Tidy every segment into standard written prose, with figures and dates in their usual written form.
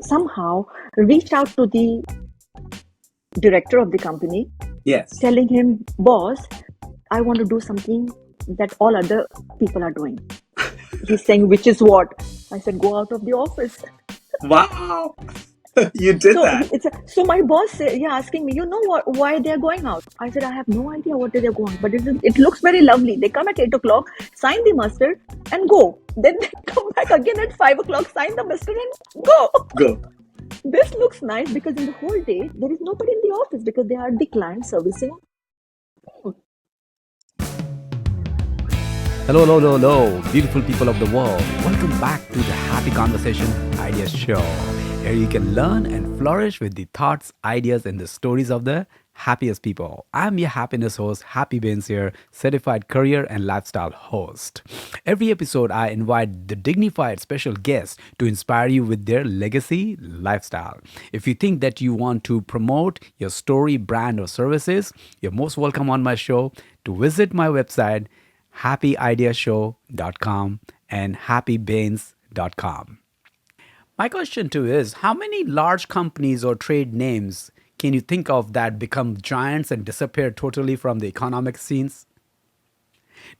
somehow reached out to the director of the company, Yes. telling him, boss, I want to do something that all other people are doing. He's saying, which is what? I said, go out of the office. Wow. You did So that. so my boss asking me, you know what, why they're going out? I said, I have no idea what they're going, but it looks very lovely. They come at 8 o'clock, sign the mustard, and go. Then they come back again at 5 o'clock, sign the mustard, and go. Go. This looks nice because in the whole day there is nobody in the office because they are the client servicing. Hello, hello, hello, hello, beautiful people of the world. Welcome back to the Happy Conversation Ideas Show. Here you can learn and flourish with the thoughts, ideas, and the stories of the happiest people. I'm your happiness host, Happy Bains here, certified career and lifestyle host. Every episode, I invite the dignified special guests to inspire you with their legacy lifestyle. If you think that you want to promote your story, brand, or services, you're most welcome on my show to visit my website happyideashow.com and happybains.com. My question too is, how many large companies or trade names can you think of that become giants and disappear totally from the economic scenes?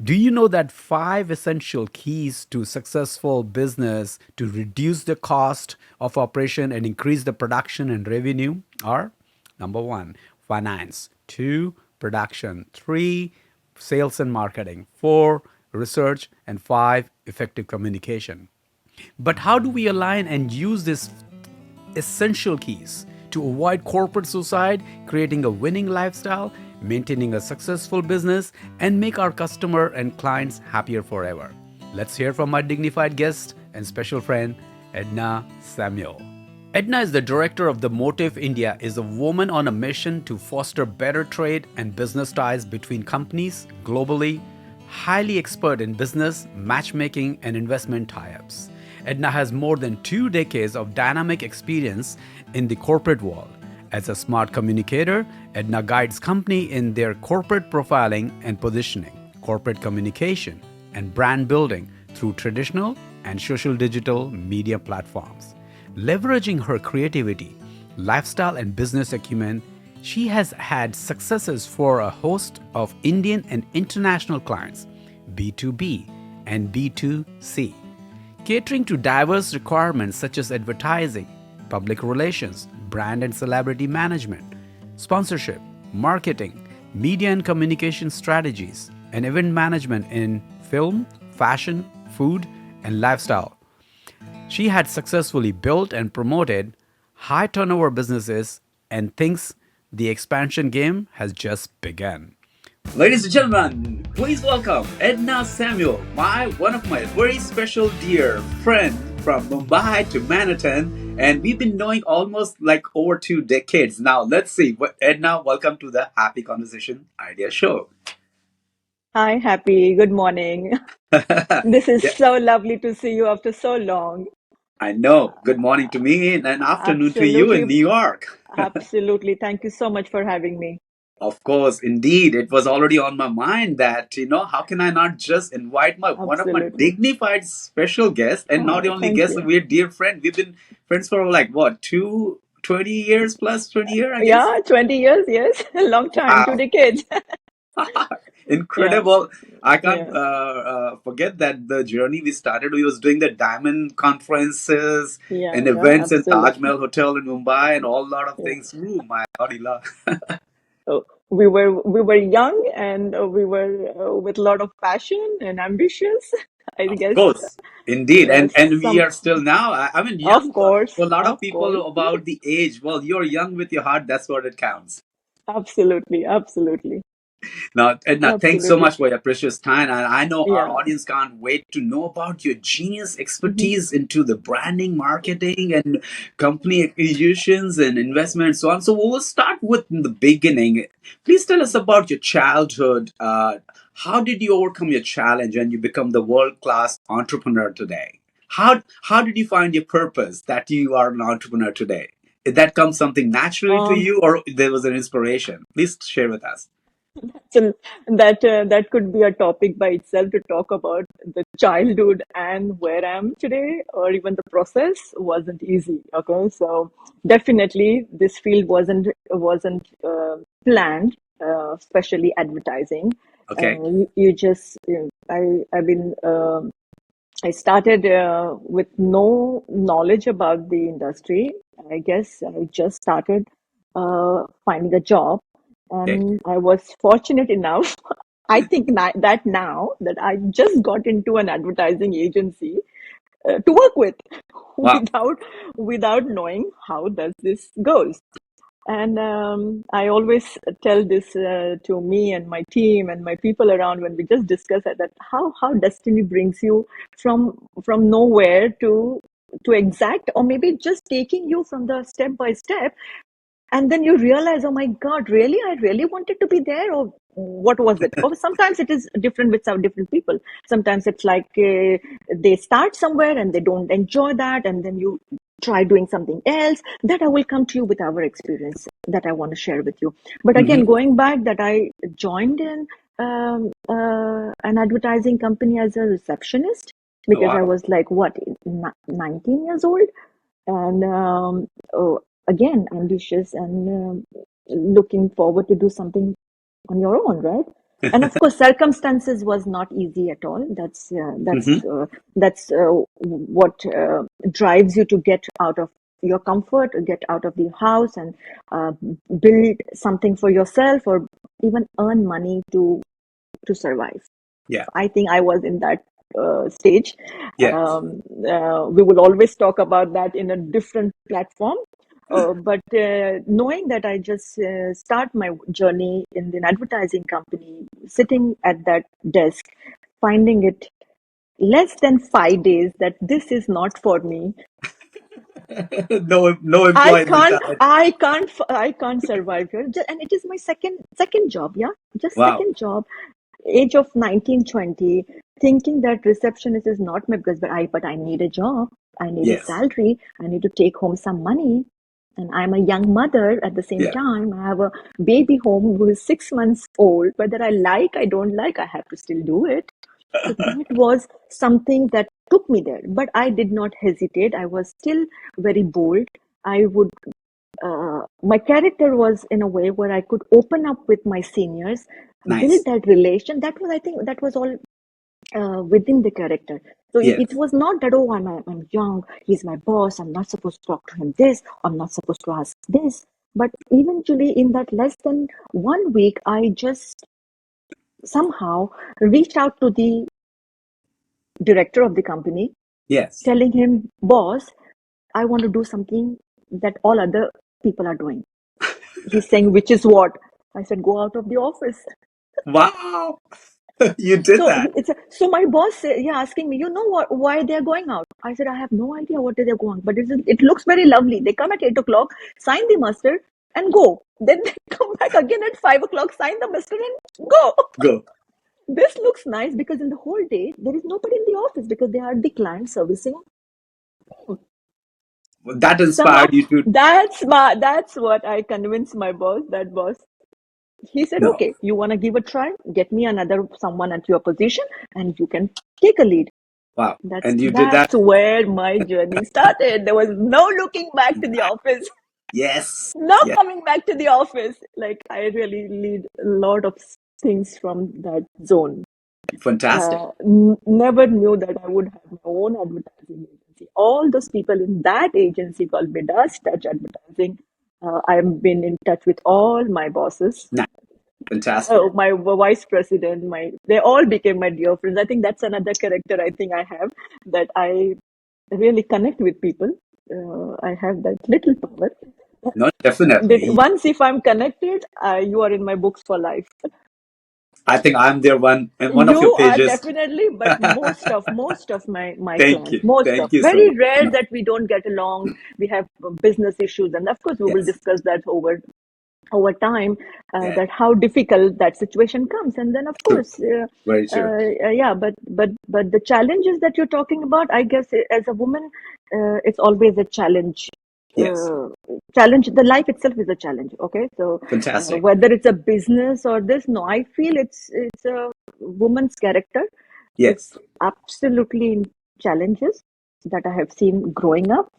Do you know that 5 essential keys to successful business to reduce the cost of operation and increase the production and revenue are: number one, finance; two, production; three, sales and marketing; four, research; and five, effective communication. But how do we align and use these essential keys to avoid corporate suicide, creating a winning lifestyle, maintaining a successful business, and make our customer and clients happier forever? Let's hear from my dignified guest and special friend, Eddna Samuel. Eddna is the director of the Motif India, is a woman on a mission to foster better trade and business ties between companies globally, highly expert in business, matchmaking, and investment tie-ups. Eddna has more than 2 decades of dynamic experience in the corporate world. As a smart communicator, Eddna guides companies in their corporate profiling and positioning, corporate communication, and brand building through traditional and social digital media platforms. Leveraging her creativity, lifestyle, and business acumen, she has had successes for a host of Indian and international clients, B2B and B2C, catering to diverse requirements such as advertising, public relations, brand and celebrity management, sponsorship, marketing, media and communication strategies, and event management in film, fashion, food, and lifestyle. She had successfully built and promoted high turnover businesses and thinks the expansion game has just begun. Ladies and gentlemen, please welcome Eddna Samuel, one of my very special dear friend from Mumbai to Manhattan, and we've been knowing almost like over 2 decades now. Let's see. Eddna, welcome to the Happy Conversation Idea Show. Hi, Happy. Good morning. This is Yeah, so lovely to see you after so long. I know. Good morning to me and afternoon to you in Absolutely, New York. absolutely. Thank you so much for having me. Of course, indeed, it was already on my mind that, how can I not just invite my one of my Absolutely. dignified special guests, and not Oh, only thank guest, you. we're dear friend. We've been friends for like what, 20 years plus 20 years, I guess. Yeah, 20 years, yes. A long time, two Wow. decades. Yeah, Incredible. I can't yeah, forget that the journey we started, we was doing the diamond conferences yeah, and yeah, events in Taj absolutely. Mahal Hotel in Mumbai and all lot of Yeah. things. Ooh, my God, Ila. So we were young and we were with a lot of passion and ambitious. I Of guess course, indeed, and yes, we some, are still now. I mean, of young course, for a lot of of course. people about the age. Well, you're young with your heart. That's what it counts. Absolutely, absolutely, Now, Edna, thanks so absolutely. much for your precious time, and I know our Yeah. audience can't wait to know about your genius Mhm. expertise into the branding, marketing, and company acquisitions and investment, and so on. So we'll start with the beginning. Please tell us about your childhood. How did you overcome your challenge and you become the world class entrepreneur today? How did you find your purpose that you are an entrepreneur today? Did that come something naturally to Um, you, or there was an inspiration? Please share with us. So that could be a topic by itself to talk about the childhood and where I am today, or even the process wasn't easy. Okay, so definitely this field wasn't planned, especially advertising. Okay. You just I've been I started with no knowledge about the industry. I guess I just started finding a job, Okay. and I was fortunate enough. I think that now that I just got into an advertising agency to work with, Wow. without knowing how does this goes. And I always tell this to me and my team and my people around when we just discuss it, that how destiny brings you from nowhere to exact, or maybe just taking you from the step by step, and then you realize, oh my God, really, I really wanted to be there, or what was it? Or sometimes it is different with some different people. Sometimes it's like they start somewhere and they don't enjoy that, and then you try doing something else. That I will come to you with our experience that I want to share with you. But Hmm. again, going back, that I joined in an advertising company as a receptionist because I Wow. was like, what, 19 years old? And oh, again, ambitious and looking forward to do something on your own, right? And of course, circumstances was not easy at all. Hmm. That's what drives you to get out of your comfort, get out of the house, and uh, build something for yourself, or even earn money to survive. Yeah. I think I was in that stage. Yes. We will always talk about that in a different platform. But knowing that I just start my journey in an advertising company, sitting at that desk, finding it less than 5 days that this is not for me. No employee mentality. I can't survive here. And it is my second job, yeah, just Wow. second job, age of 19, 20, thinking that receptionist is not my because but I need a job, I need a Yes. salary, I need to take home some money. And I'm a young mother at the same Yeah. time. I have a baby home who is 6 months old. Whether I like, I don't like, I have to still do it. So that was something that took me there. But I did not hesitate. I was still very bold. I would my character was in a way where I could open up with my seniors, build Nice. that relation. That was, I think, that was all within the character. So it Yes. was not that, oh, I'm young, he's my boss, I'm not supposed to talk to him this, I'm not supposed to ask this. But eventually, in that less than 1 week, I just somehow reached out to the director of the company, Yes. telling him, boss, I want to do something that all other people are doing. He's saying, which is what? I said, go out of the office. Wow. You did So that. so my boss asking me, you know what, why they're going out? I said, I have no idea what they're going, but it looks very lovely. They come at 8 o'clock, sign the mustard, and go. Then they come back again at 5 o'clock, sign the mustard, and go. Go. This looks nice because in the whole day there is nobody in the office because they are the client servicing. That Somehow inspired you to. that's what I convinced my boss. That boss, he said, No. okay, you want to give a try? Get me another someone at your position and you can take a lead. Wow. That's And you did that. that's where my journey started. There was no looking back to the office, Yes. no Yes. coming back to the office. Like I really lead a lot of things from that zone. Fantastic. Never knew that I would have my own advertising agency. All those people in that agency called Midas Touch Advertising. I've been in touch with all my bosses, Nice. Fantastic. my vice president, they all became my dear friends. I think that's another character I think I have, that I really connect with people. I have that little power. No, That definitely. once if I'm connected, you are in my books for life. I think I'm there one in one of You your are pages. definitely, but most of my Thank clients, you. most of Thank you so very much. rare No. that we don't get along. We have business issues, and of course we will Yes. discuss that over time, Yeah. that how difficult that situation comes. And then of True. course Very true. yeah, but the challenges that you're talking about, I guess as a woman, it's always a challenge Yes. challenge. The life itself is a challenge. Okay, so Fantastic. whether it's a business or this, no, I feel it's a woman's character. It's Yes. absolutely in challenges that I have seen growing up.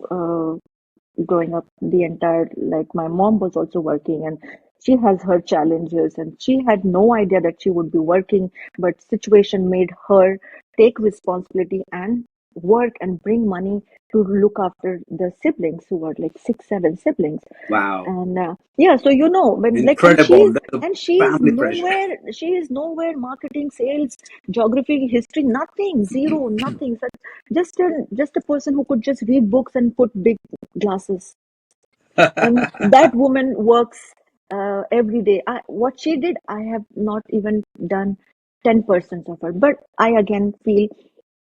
Growing up the entire, like, my mom was also working, and she has her challenges, and she had no idea that she would be working, but situation made her take responsibility and work and bring money to look after the siblings, who were like 6 7 siblings. Wow. And yeah, so when, like, and Incredible. That's a she is family pressure. nowhere, marketing, sales, geography, history, nothing, zero, nothing. So just a person who could just read books and put big glasses. And that woman works every day. What she did, I have not even done 10% of her. But I again feel,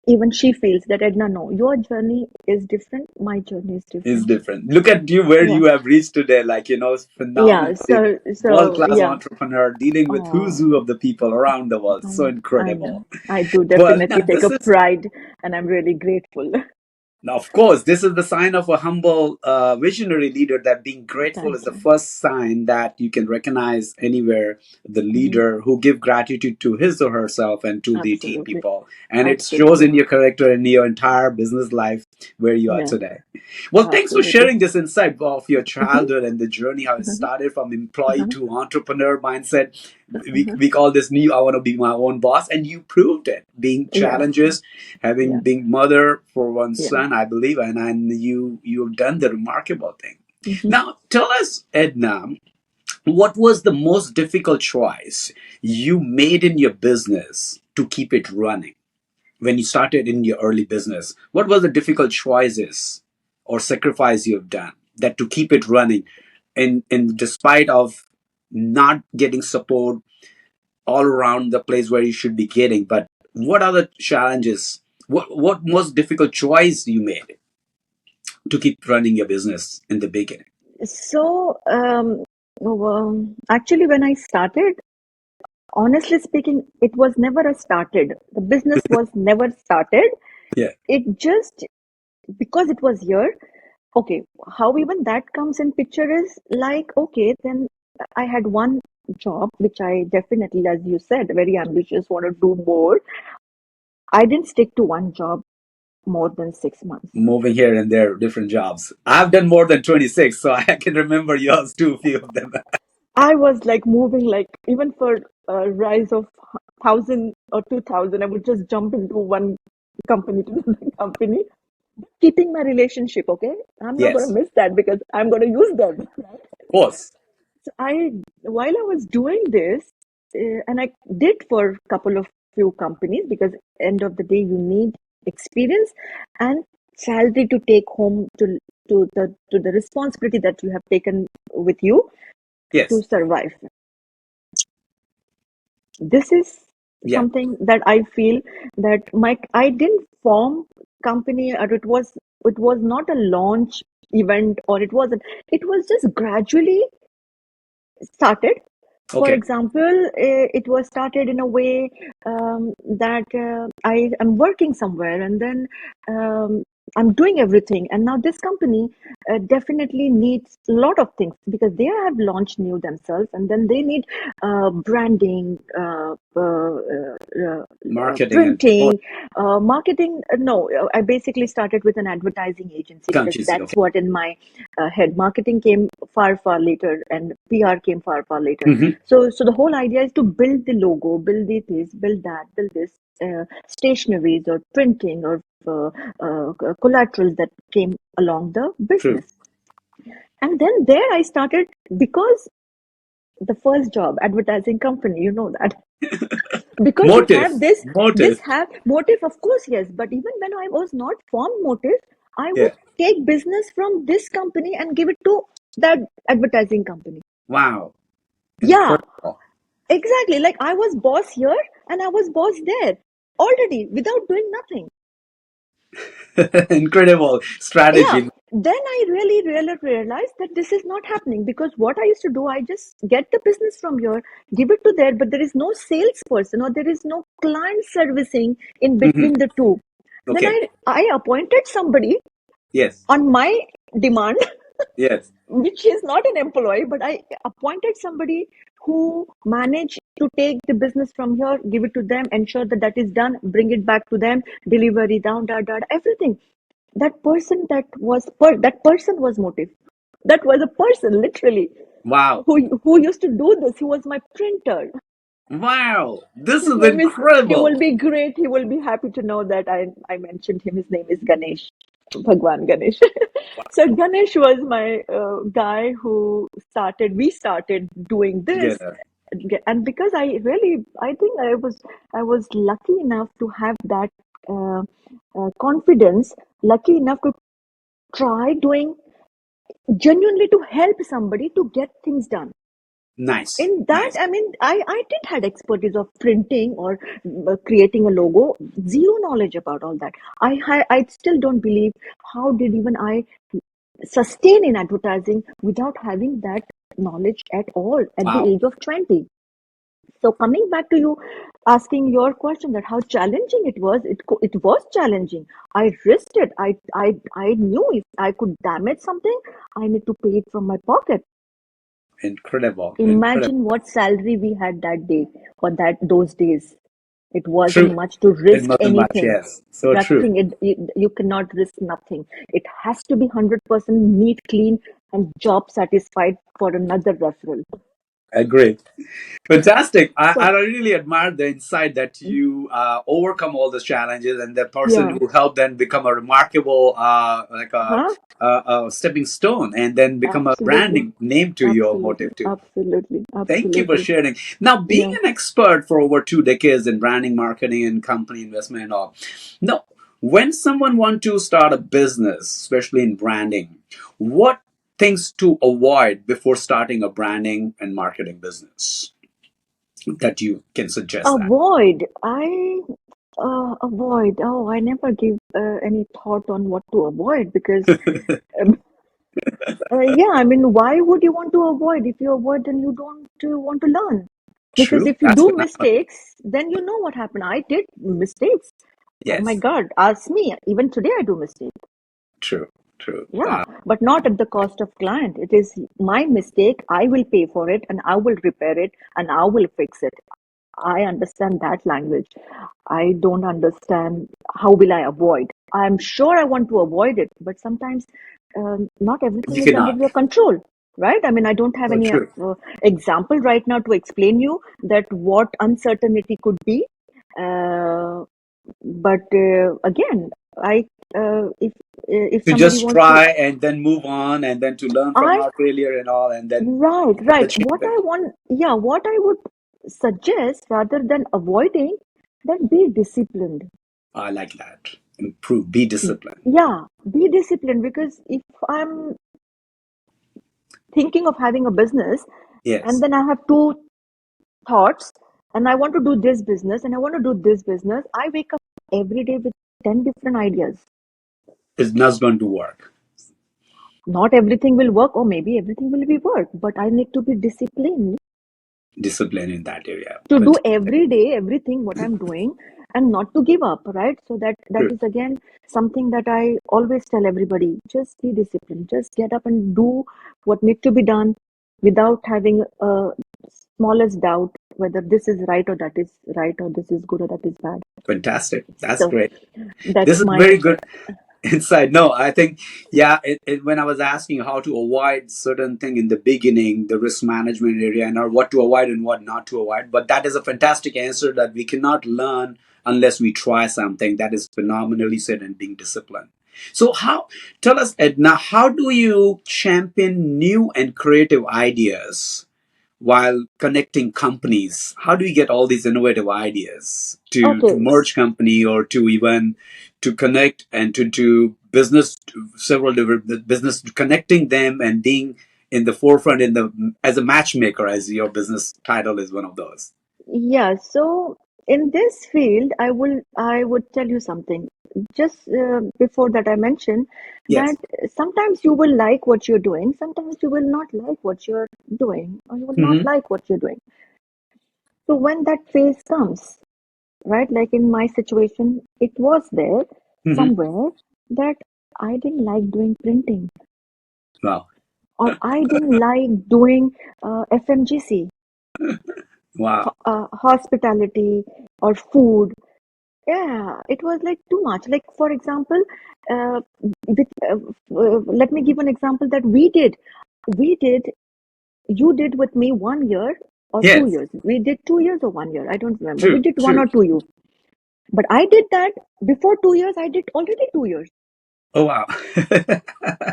even she feels that, Edna, no, your journey is different. My journey is Is different. different. Look at you where Yeah. you have reached today. Like, Yeah. phenomenally world So class yeah. entrepreneur dealing with who's Oh, who of the people around the world. So I know. incredible. I do Well, now definitely take this a is pride, and I'm really grateful. Now, of course, this is the sign of a humble, visionary leader, that being grateful is Thank the you. first sign that you can recognize anywhere the Hmm. leader who give gratitude to his or herself and to the team Absolutely. people. And it shows Absolutely. in your character and your entire business life where you are Yeah. today. Well, thanks for Absolutely. sharing this insight of your Hmm. childhood and the journey, how it Hmm. started from employee Uh-huh. to entrepreneur mindset. Uh-huh. We call this new, I want to be my own boss. And you proved it, being Yeah. challenges, having Yeah. being mother for one Yeah. son, I believe, and you've done the remarkable thing. Hmm. Now, tell us, Edna, what was the most difficult choice you made in your business to keep it running when you started in your early business? What was the difficult choices or sacrifice you have done that to keep it running, in despite of not getting support all around the place where you should be getting? But what are the challenges? What most difficult choice you made to keep running your business in the beginning? So, actually, when I started, honestly speaking, it was never a started. The business was never started. Yeah. It just, because it was here. Okay, how even that comes in picture is like, okay, then I had one job, which I definitely, as you said, very ambitious, want to do more. I didn't stick to one job more than 6 months. Moving here and there, different jobs. I've done more than 26, so I can remember yours too, a few of them. I was like moving, like, even for a rise of 1,000 or 2,000, I would just jump into one company to another company, keeping my relationship. Okay, I'm not going to Yes, miss that because I'm going to use them. Right? of course. So while I was doing this, and I did for a couple of few companies, because end of the day you need experience and salary to take home, to the responsibility that you have taken with you to Yes. survive. This is Yeah. something that I feel that I didn't form company, or it was not a launch event, or it was just gradually started. For Okay. example, it was started in a way that I am working somewhere, and then um, I'm doing everything. And now this company definitely needs a lot of things, because they have launched new themselves, and then they need branding, Marketing and printing, marketing. No, I basically started with an advertising agency, because conscious. that's Okay. what in my head. Marketing came far, far later, and PR came far, far later. Hmm. So the whole idea is to build the logo, build the this, build that, build this, stationaries or printing or collaterals that came along the True. business. And then there I started, because the first job, advertising company, you know that, because you Motive. have this Motive. have motive, of course, yes. But even when I was not formed motive, I would Yeah. take business from this company and give it to that advertising company. Wow. Yeah, Incredible. exactly. Like, I was boss here and I was boss there already, without doing nothing. Incredible Yeah. strategy. Then I really realized that this is not happening, because what I used to do, I just get the business from here, give it to there, but there is no salesperson, or there is no client servicing in Hmm. between the two. Then Okay. I appointed somebody Yes. on my demand Yes. which is not an employee, but I appointed somebody who managed to take the business from here, give it to them, ensure that that is done, bring it back to them, delivery down, everything. That person was motive. That was a person, literally, Wow. who used to do this. He was my printer. Wow. This His is name is. He will incredible. be great. He will be happy to know that I mentioned him. His name is Ganesh, Bhagwan Ganesh. So Ganesh was my guy who started. We started doing this, Together. and because I think I was lucky enough to have that uh, confidence, lucky enough to try doing genuinely to help somebody to get things done. Nice. In that, Nice. I mean, I did had expertise of printing or creating a logo. Zero knowledge about all that. I still don't believe how did even I sustain in advertising without having that knowledge at all at the Wow. age of 20. So coming back to you asking your question that how challenging it was, it was challenging. I risked it. I knew if I could damage something, I need to pay it from my pocket. Incredible. Incredible. Imagine what salary we had that day or that those days. It wasn't True. much to It risk wasn't much. anything. Yes. So true. Nothing. You cannot risk nothing. It has to be 100% neat, clean, and job satisfied for another referral. Agree. Fantastic. I So, really admire the insight that you overcome all these challenges, and the person yeah. who helped then become a remarkable, like Huh? a stepping stone, and then become a Absolutely. branding name to your Absolutely. motive too. Absolutely. Thank you for Absolutely. sharing. Now, being Yeah. an expert for over 2 decades in branding, marketing, and company investment and all, now, when someone want to start a business, especially in branding, what things to avoid before starting a branding and marketing business that you can suggest that? Avoid. Avoid. Oh, I never give any thought on what to avoid because um, yeah, I mean, why would you want to avoid? If you avoid, then you don't want to learn. Because True. if you That's do phenomenal. mistakes, then you know what happened. I did mistakes. Oh my Yes. God, ask me. Even today, I do mistakes. True. True. Yeah, but not at the cost of client. It is my mistake. I will pay for it, and I will repair it, and I will fix it. I understand that language. I don't understand how will I avoid. I'm sure I want to avoid it, but sometimes not everything You is under cannot. your control, right? I mean, I don't have So any true. example right now to explain you that what uncertainty could be. Uh, but again, I if To somebody just wants to, try and then move on and then to learn from I our failure and all and then further right. change What it. I want, yeah, what I would suggest rather than avoiding, that be disciplined. I like that. Improve, be disciplined. Yeah, be disciplined because if I'm thinking of having a business and Yes. then I have two thoughts and I want to do this business and I want to do this business, I wake up every day with 10 different ideas. It's not going to work. Not everything will work, or maybe everything will be work, but I need to be disciplined Discipline in that area. to do Fantastic. every day everything what I'm doing and not to give up, right? So that True. is again something that I always tell everybody, just be disciplined, just get up and do what needs to be done without having a smallest doubt whether this is right or that is right or this is good or that is bad. Fantastic. That's So great. This that's is my very good insight. No, I think, yeah, when I was asking how to avoid certain thing in the beginning, the risk management area, and or what to avoid and what not to avoid, but that is a fantastic answer that we cannot learn unless we try something. That is phenomenally said and being disciplined. So, how, tell us, Edna, how do you champion new and creative ideas while connecting companies? How do you get all these innovative ideas to okay. merge company or to even to connect and to do business, several different business, connecting them and being in the forefront in the as a matchmaker, as your business title is one of those. Yeah, so in this field, I would tell you something. Just before that, I mentioned that Yes. sometimes you will like what you're doing, sometimes you will not like what you're doing, or you will not Hmm. like what you're doing. So when that phase comes, right, like in my situation, it was there Hmm. somewhere that I didn't like doing printing. Wow. or I didn't like doing FMGC, Wow. hospitality or food. Yeah, it was like too much. Like, for example, uh, let me give an example that we did, you did with me 1 year or two Yes. years. We did 2 years or 1 year. I don't remember. We True. did one True. or 2 years. But I did that before 2 years. I did already 2 years. Oh wow.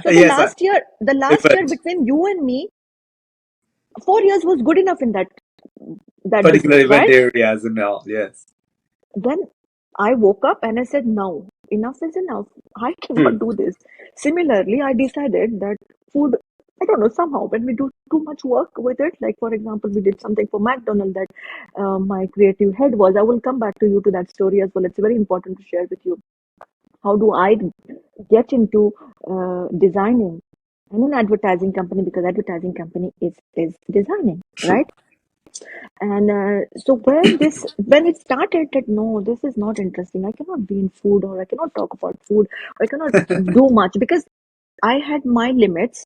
So Yes. the last year Event. between you and me, 4 years was good enough in that Particular business, event right? areas and all. Yes. Then I woke up and I said, no, enough is enough. I True. cannot do this. Similarly, I decided that food, I don't know, somehow when we do too much work with it, like for example, we did something for McDonald's that my creative head was, I will come back to you to that story as well. It's very important to share with you. How do I get into designing in an advertising company, because advertising company is designing, True. right? And so when it started that no, this is not interesting. I cannot be in food, or I cannot talk about food, or I cannot do much, because I had my limits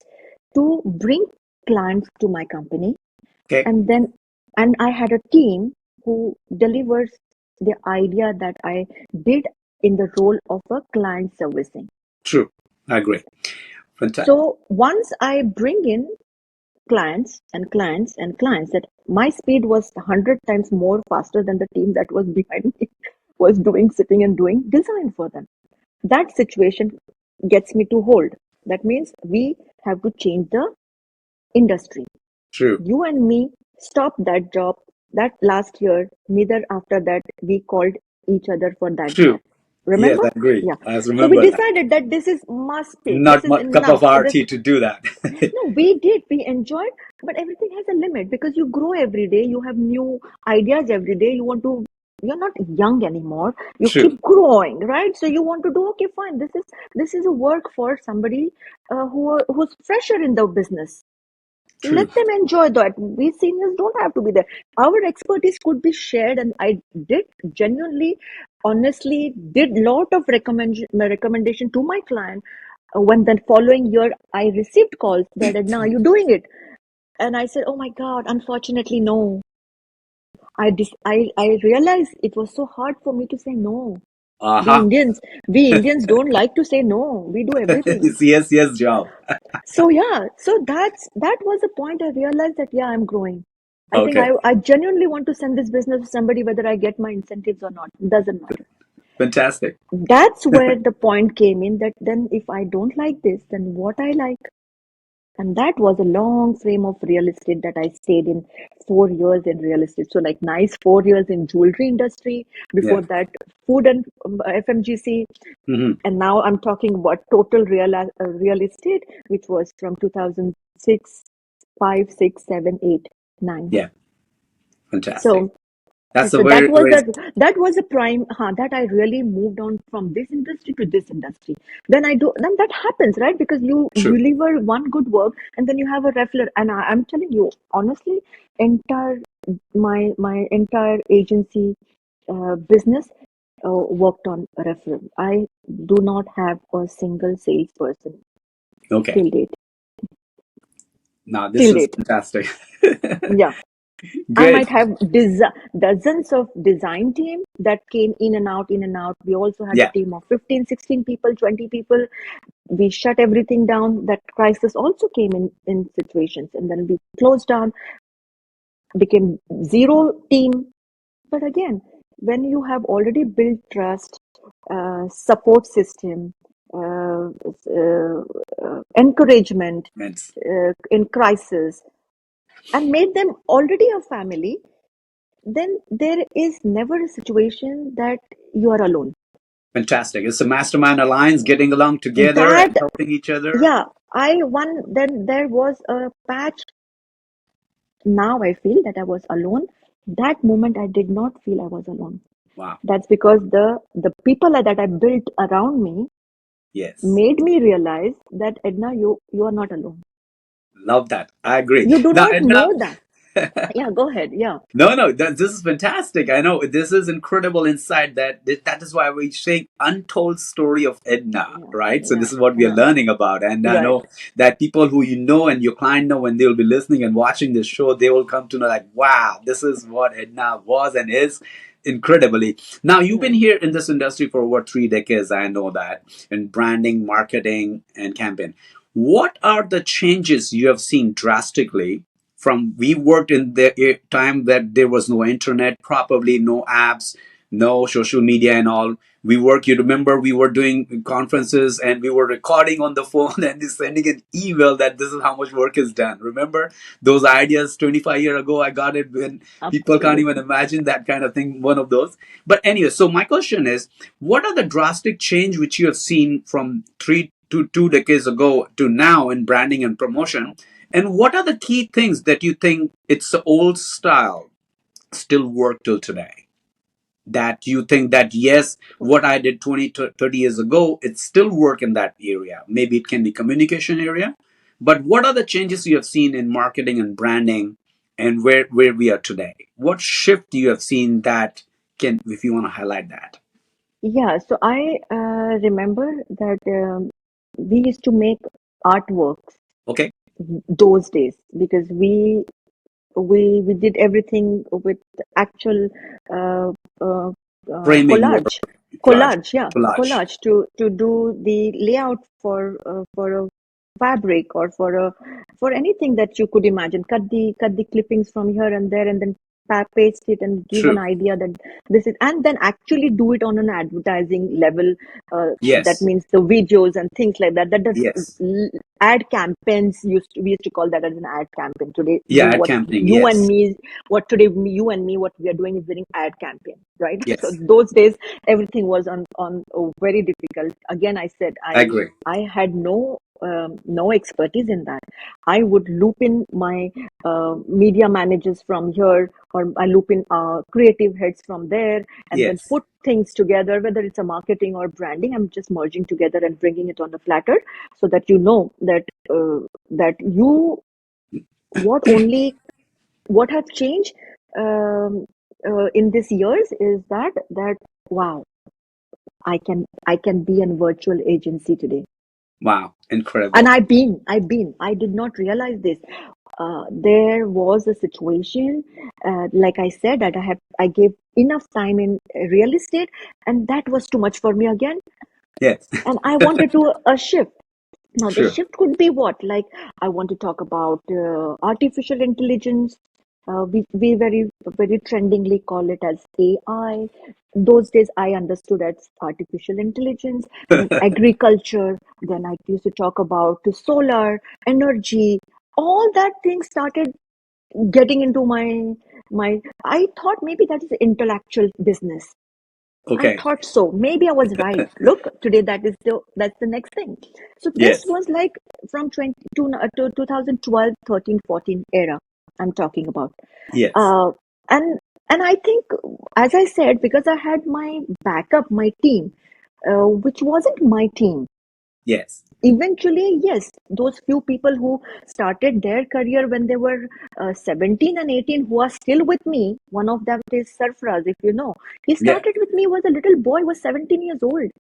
to bring clients to my company, Okay. and then and I had a team who delivers the idea that I did in the role of a client servicing. True. I agree. Fantastic. So once I bring in clients and clients and clients, that my speed was 100 times more faster than the team that was behind me was doing, sitting and doing design for them. That situation gets me to hold. That means we have to change the industry. True. You and me stopped that job that last year. Neither after that we called each other for that True. job. Yes, Remember? I agree. Yeah. I So we remember that. decided that this is must speak. This Not is much cup of enough. our This tea to do that. no, we did. We enjoyed, but everything has a limit, because you grow every day. You have new ideas every day. You're not young anymore. You True. keep growing, right? So you want to do, okay, fine. This is a work for somebody who's fresher in the business. True. Let them enjoy that. We seniors don't have to be there. Our expertise could be shared, and I did genuinely, honestly, did lot of recommendation to my client. When the following year I received calls that, Edna, are you doing it? And I said, oh my God, unfortunately, no. I realized it was so hard for me to say no. We Uh-huh. Indians, we Indians don't like to say no. We do everything. It's yes, yes job. So yeah, so that was the point. I realized that yeah, I'm growing. I think Okay. I genuinely want to send this business to somebody, whether I get my incentives or not. It doesn't matter. Fantastic. That's where the point came in, that then if I don't like this, then what I like. And that was a long frame of real estate that I stayed in, 4 years in real estate. So like nice 4 years in jewelry industry. Yeah. Before that, food and FMGC. Hmm. And now I'm talking about total real estate, which was from 2006, 5, 6, 7, 8, 9. Yeah. Fantastic. So That's a so that very, was very that was a prime that I really moved on from this industry to this industry. Then that happens, right? Because you true. deliver one good work, and then you have a referral. And I'm telling you honestly, entire my entire agency business worked on referral. I do not have a single salesperson Okay. till date. Now this Till is date, fantastic. yeah. I Great. might have dozens of design team that came in and out, in and out. We also had a Yeah. team of 15, 16 people, 20 people. We shut everything down. That crisis also came in situations, and then we closed down, became zero team. But again, when you have already built trust, support system, encouragement Immense. in crisis, and made them already a family, then there is never a situation that you are alone. Fantastic. It's a mastermind alliance getting along together That, and helping each other. yeah, then there was a patch. Now I feel that I was alone. That moment I did not feel I was alone. Wow. That's because the people that I built around me Yes. made me realize that, Edna, you are not alone. Love that. I agree. You do Now, not Edna, know that. Yeah, go ahead. Yeah, No, no, this is fantastic. I know this is incredible insight. That is why we say untold story of Edna, yeah, right? So yeah, this is what we are yeah. learning about, and I Right. know that people who you know and your client know, when they will be listening and watching this show, they will come to know like, wow, this is what Edna was and is. Incredibly. Now you've been Right. here in this industry for over 3 decades. I know that in branding, marketing, and campaign. What are the changes you have seen drastically from we worked in the time that there was no internet, probably no apps, no social media and all. We work, you remember we were doing conferences and we were recording on the phone and sending an email that this is how much work is done. Remember those ideas 25 years ago? I got it when people can't even Absolutely. imagine that kind of thing, one of those. But anyway, so my question is, what are the drastic change which you have seen from 2 decades ago to now in branding and promotion? And what are the key things that you think it's the old style still work till today? That you think that yes, what I did 20 to 30 years ago, it still work in that area. Maybe it can be communication area. But what are the changes you have seen in marketing and branding and where we are today? What shift you have seen that can, if you want to highlight that? Yeah, so I remember that we used to make artworks Okay. those days because we did everything with actual uh, uh, Framing work, collage, collage, yeah, collage. collage to do the layout for a fabric or for anything that you could imagine. Cut the clippings from here and there, and then paste it and give an True. idea that this is, and then actually do it on an advertising level. That Yes. means the videos and things like that. Yes. Ad campaigns we used to call that as an ad campaign. Today, Yeah, at camping. you and Yes. me what today you and me what we are doing is doing ad campaign, right? So Yes. those days everything was on very difficult. Again, I said I I agree. I had no expertise in that. I would loop in my media managers from here, or I loop in creative heads from there, and then Yes. put things together, whether it's a marketing or branding. I'm just merging together and bringing it on the platter so that you know that you what only what have changed in these years is that wow, I can be a virtual agency today. Wow. And Incredible. I did not realize this. There was a situation, like I said, that I gave enough time in real estate, and that was too much for me again. Yes. And I wanted to a shift. Now, the True. shift could be what? Like, I want to talk about artificial intelligence. We very trendingly call it as AI. Those days, I understood as artificial intelligence, then agriculture. Then I used to talk about the solar energy. All that thing started getting into my. I thought maybe that is intellectual business. I Okay. thought so. Maybe I was right. Look, today that's the next thing. So this Yes. was like from 20 to 2012, 13, 14 era. I'm talking about. Yes. Uh, and and I think, as I said, because I had my backup, my team, which wasn't my team. Yes. Eventually, yes, those few people who started their career when they were 17 and 18 who are still with me. One of them is Sarfraz, if you know. He Yeah. started with me, was a little boy, was 17 years old.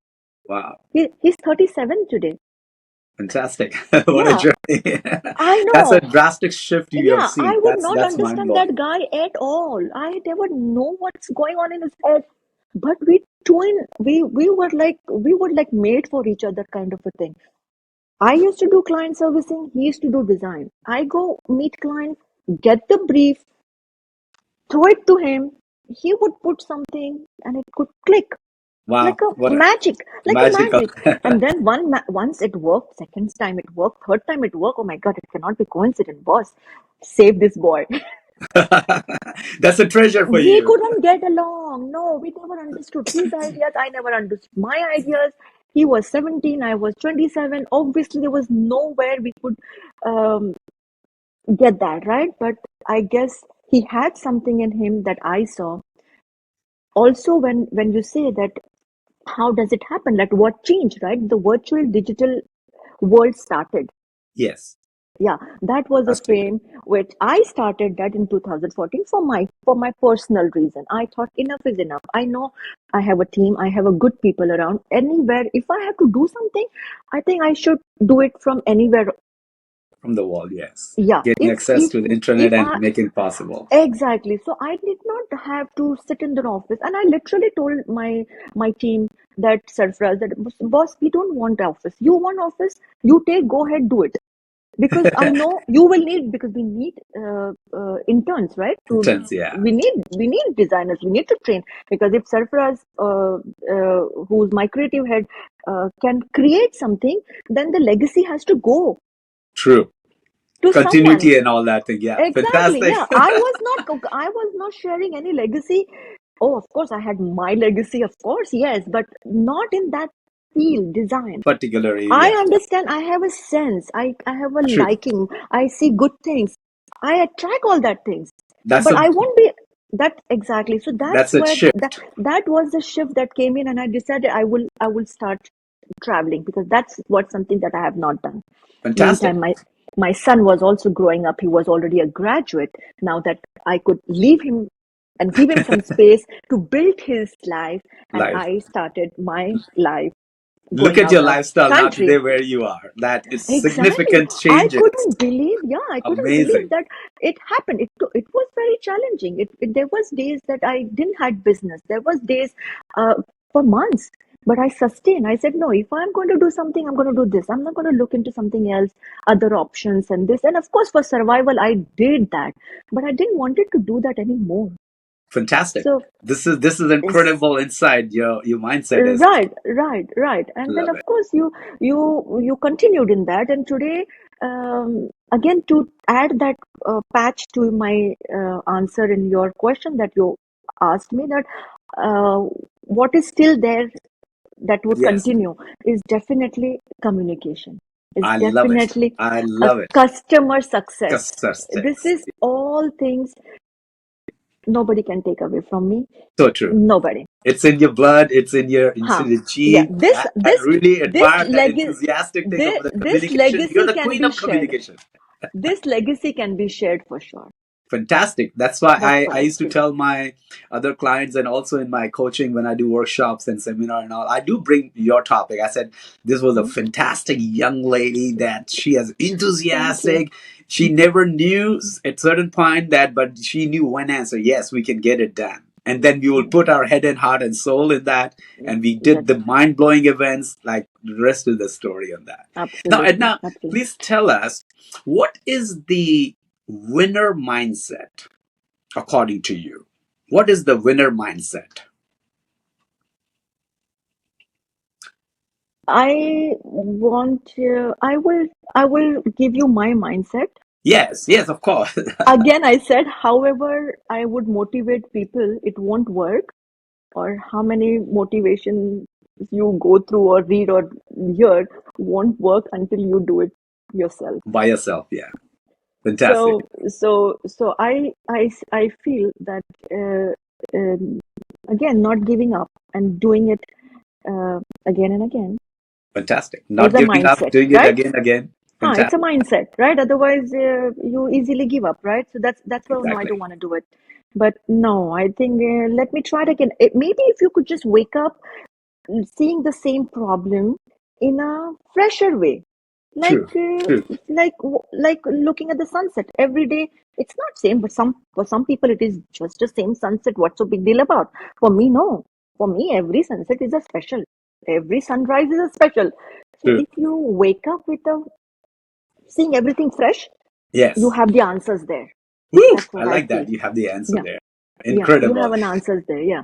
Wow. He's 37 today. Fantastic. What a Yeah, journey. I That's a know. drastic shift you have Yeah, I seen. would That's not that's mind understand blowing. that guy at all. I never know what's going on in his head. But we were like made for each other kind of a thing. I used to do client servicing, he used to do design. I go meet client, get the brief, throw it to him. He would put something and it could click Wow. like a What a magic, like a magical. magic. And then once it worked, second time it worked, third time it worked. Oh my God, it cannot be coincidence, boss. Save this boy. That's a treasure for We you. couldn't get along. No, we never understood his ideas. I never understood my ideas. He was 17, I was 27. Obviously, there was nowhere we could um, get that, right? But I guess he had something in him that I saw. Also, when you say that, how does it happen? Like what changed, right? The virtual digital world started. Yes. Yeah, that was a Fantastic. frame which I started that in 2014 for my personal reason. I thought enough is enough. I know I have a team, I have a good people around. Anywhere, if I have to do something, I think I should do it from anywhere. From the wall, yes. Yeah, Getting access to the internet if and I making it possible. exactly. So I did not have to sit in the office, and I literally told my team that Sarfraz that boss, we don't want office. You want office, you take, go ahead, do it because I know you will need because we need interns, right? To Intense, yeah. we need designers, we need to train because if Sarfaraz, who's my creative head, can create something, then the legacy has to go True. to someone. Continuity and all that thing. Yeah. Exactly. Fantastic. Yeah, I was not sharing any legacy. Oh, of course, I had my legacy, of course, yes, but not in that field, design. Particular I area. understand. I have a sense. I have a True. liking. I see good things. I attract all that things. That's But a I won't be that exactly. So that's that's a where shift. that was the shift that came in, and I decided I will start traveling because that's what something that I have not done. Fantastic. Meantime, my son was also growing up. He was already a graduate. Now that I could leave him and give him some space to build his life, and Life. I started my life Look going at your out of lifestyle now today country. where you are. That is Exactly. significant changes. I couldn't believe Amazing. that it happened. It was very challenging. There was days that I didn't had business. There was days uh, for months, but I sustained. I said, no, if I'm going to do something, I'm going to do this. I'm not going to look into something else, other options and this. And of course, for survival, I did that, but I didn't want it to do that anymore. Fantastic. So This is it's incredible insight. Your mindset is right. And then love of it. course you continued in that, and today again to add that patch to my answer in your question that you asked me that uh, what is still there that would Yes. continue is definitely communication. Is I love it. definitely I a love it. customer success. This Success. is all things nobody can take away from me. So true. Nobody. It's in your blood. It's Huh. in your Yeah, gene. I really this admire that legacy, enthusiastic thing of the this communication. You're legacy the can queen be of shared. communication. This legacy can be shared for sure. Fantastic. That's why That's I what I used to feel. tell my other clients and also in my coaching when I do workshops and seminar and all, I do bring your topic. I said, this was a Hmm? fantastic young lady that she is Thank you. enthusiastic. She never knew at certain point that, but she knew one answer. Yes, we can get it done. And then we will Mm, put our head and heart and soul in that. And we did that's the mind blowing events, like the rest of the story on that. Now, absolutely, Edna, absolutely. please tell us what is the winner mindset according to you? What is the winner mindset? I will give you my mindset. Yes, yes, of course. Again, I said, however, I would motivate people, it won't work. Or how many motivation you go through or read or hear won't work until you do it yourself. By yourself, yeah. Fantastic. So I feel that um, again, not giving up and doing it again and again Fantastic. is Not a giving up, mindset, doing it right? again, again. It's a Fantastic. mindset, right? Otherwise, you easily give up, right? So that's why no, I Exactly. don't want to do it. But no, I think let me try it again. Maybe if you could just wake up seeing the same problem in a fresher way, like True. True. like looking at the sunset every day. It's not same, but for some people it is just the same sunset. What's so big deal about? For me, no. For me, every sunset is a special. Every sunrise is a special. So True. if you wake up with a seeing everything fresh, you Yes. have the answers there. Woo! That's I what I like feel. that. You have the answer Yeah, there. yeah. You Incredible. have an answers there. Yeah.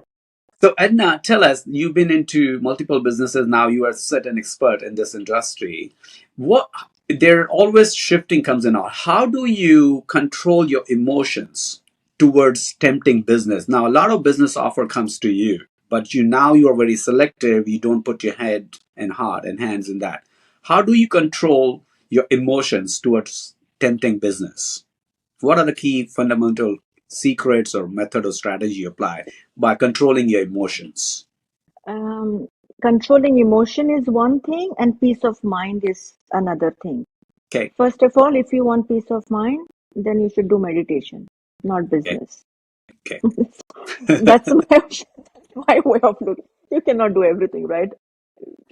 So, Edna, tell us, you've been into multiple businesses now, you are such an expert in this industry. What there always shifting comes in. How do you control your emotions towards tempting business? Now, a lot of business offer comes to you, but you are very selective. You don't put your head and heart and hands in that. How do you control your emotions towards tempting business? What are the key fundamental secrets or method or strategy you apply by controlling your emotions? Um, Controlling emotion is one thing, and peace of mind is another thing. Okay. First of all, if you want peace of mind, then you should do meditation, not Okay. business. Okay. That's my way of looking. You cannot do everything, right?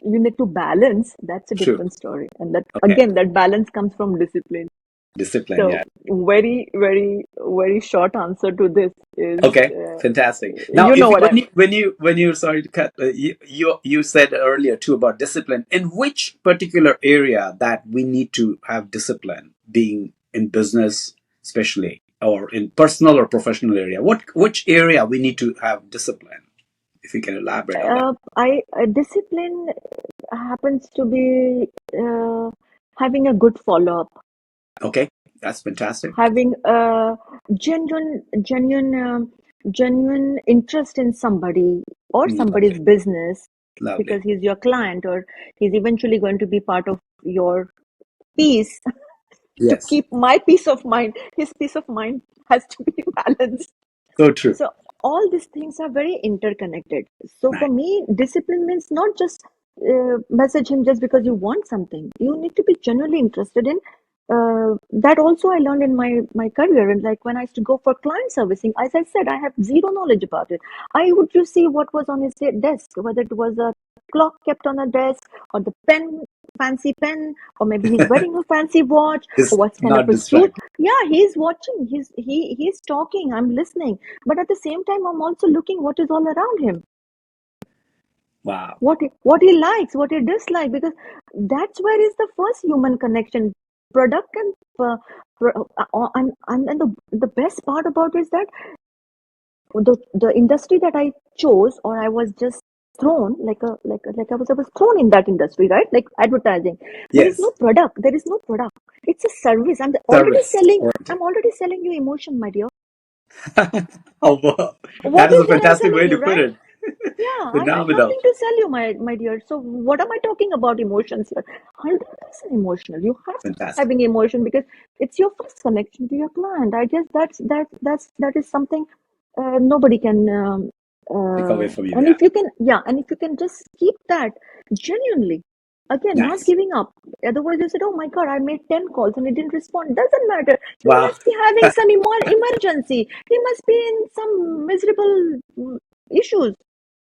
You need to balance. That's a True. different story. And that Okay. again, that balance comes from discipline. Discipline. So Yeah. very, very, very short answer to this is, Okay. Fantastic. Now, you if know you, what I. when you sorry to cut, you said earlier too about discipline. In which particular area that we need to have discipline, being in business, especially, or in personal or professional area? Which area we need to have discipline? If you can elaborate on that. Discipline happens to be having a good follow up, Okay, that's fantastic. having a genuine interest in somebody or somebody's Lovely, business, because lovely. he's your client or he's eventually going to be part of your peace. To Yes, keep my peace of mind, his peace of mind has to be balanced. so true. So all these things are very interconnected. So for Nice. me, discipline means not just message him just because you want something. You need to be genuinely interested in. That also I learned in my career. And like when I used to go for client servicing, as I said, I have zero knowledge about it. I would just see what was on his desk, whether it was a clock kept on a desk or the pen, fancy pen, or maybe he's wearing a fancy watch, or It's what kind of not a suit. distracted. Yeah, he's watching. He's talking. I'm listening, but at the same time, I'm also looking what is all around him, Wow. what he likes, what he dislikes, because that's where is the first human connection. Product and the best part about it is that the industry that I chose, or I was just thrown I was thrown in that industry, right? Like advertising. There is no Yes, product. There is no product. It's a service. Already service selling. oriented. I'm already selling you emotion, my dear. Oh, wow. That What is is a there I'm fantastic selling way you, to put right? it. Yeah, I have Phenomenal. nothing to sell you, my dear. So what am I talking about emotions here? 100% emotional. You have to start Fantastic. having emotion because it's your first connection to your client. I guess that is something nobody can. Take away from you. And Yeah. if you can, yeah, and if you can just keep that genuinely, again, not Nice. giving up. Otherwise, you said, "Oh my God, I made 10 calls and he didn't respond." Doesn't matter. He Wow. must be having some emergency. He must be in some miserable issues.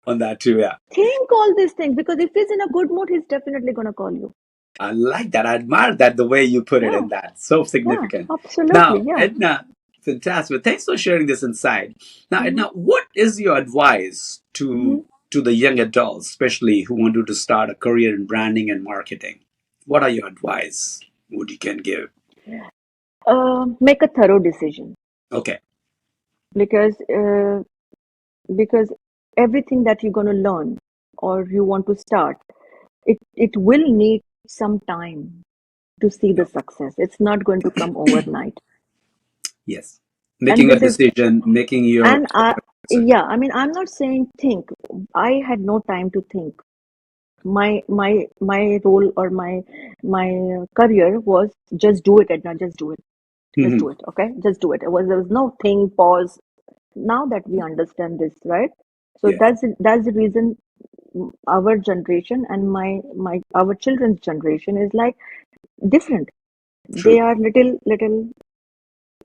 On that too. Yeah. Think all these things, because if he's in a good mood, he's definitely gonna call you. I like that. I admire that the way you put it Yeah, in that. So yeah, significant. absolutely, Now, yeah. Edna, fantastic. Thanks for sharing this insight. Now, Hmm. Edna, what is your advice Hmm. to the young adults, especially who want to start a career in branding and marketing? What are your advice? What you can give? Make a thorough decision, Okay. because because everything that you're gonna learn or you want to start, it will need some time to see the success. It's not going to come overnight. Yes. And Making a this is decision, making your and yeah, I mean, I'm not saying think. I had no time to think. My role or my career was just do it, Edna, just Mhm. do it, okay, just do it. There was no thing, pause. Now that we understand this, right? So Yes. that's the reason our generation and my our children's generation is like different. They True. are little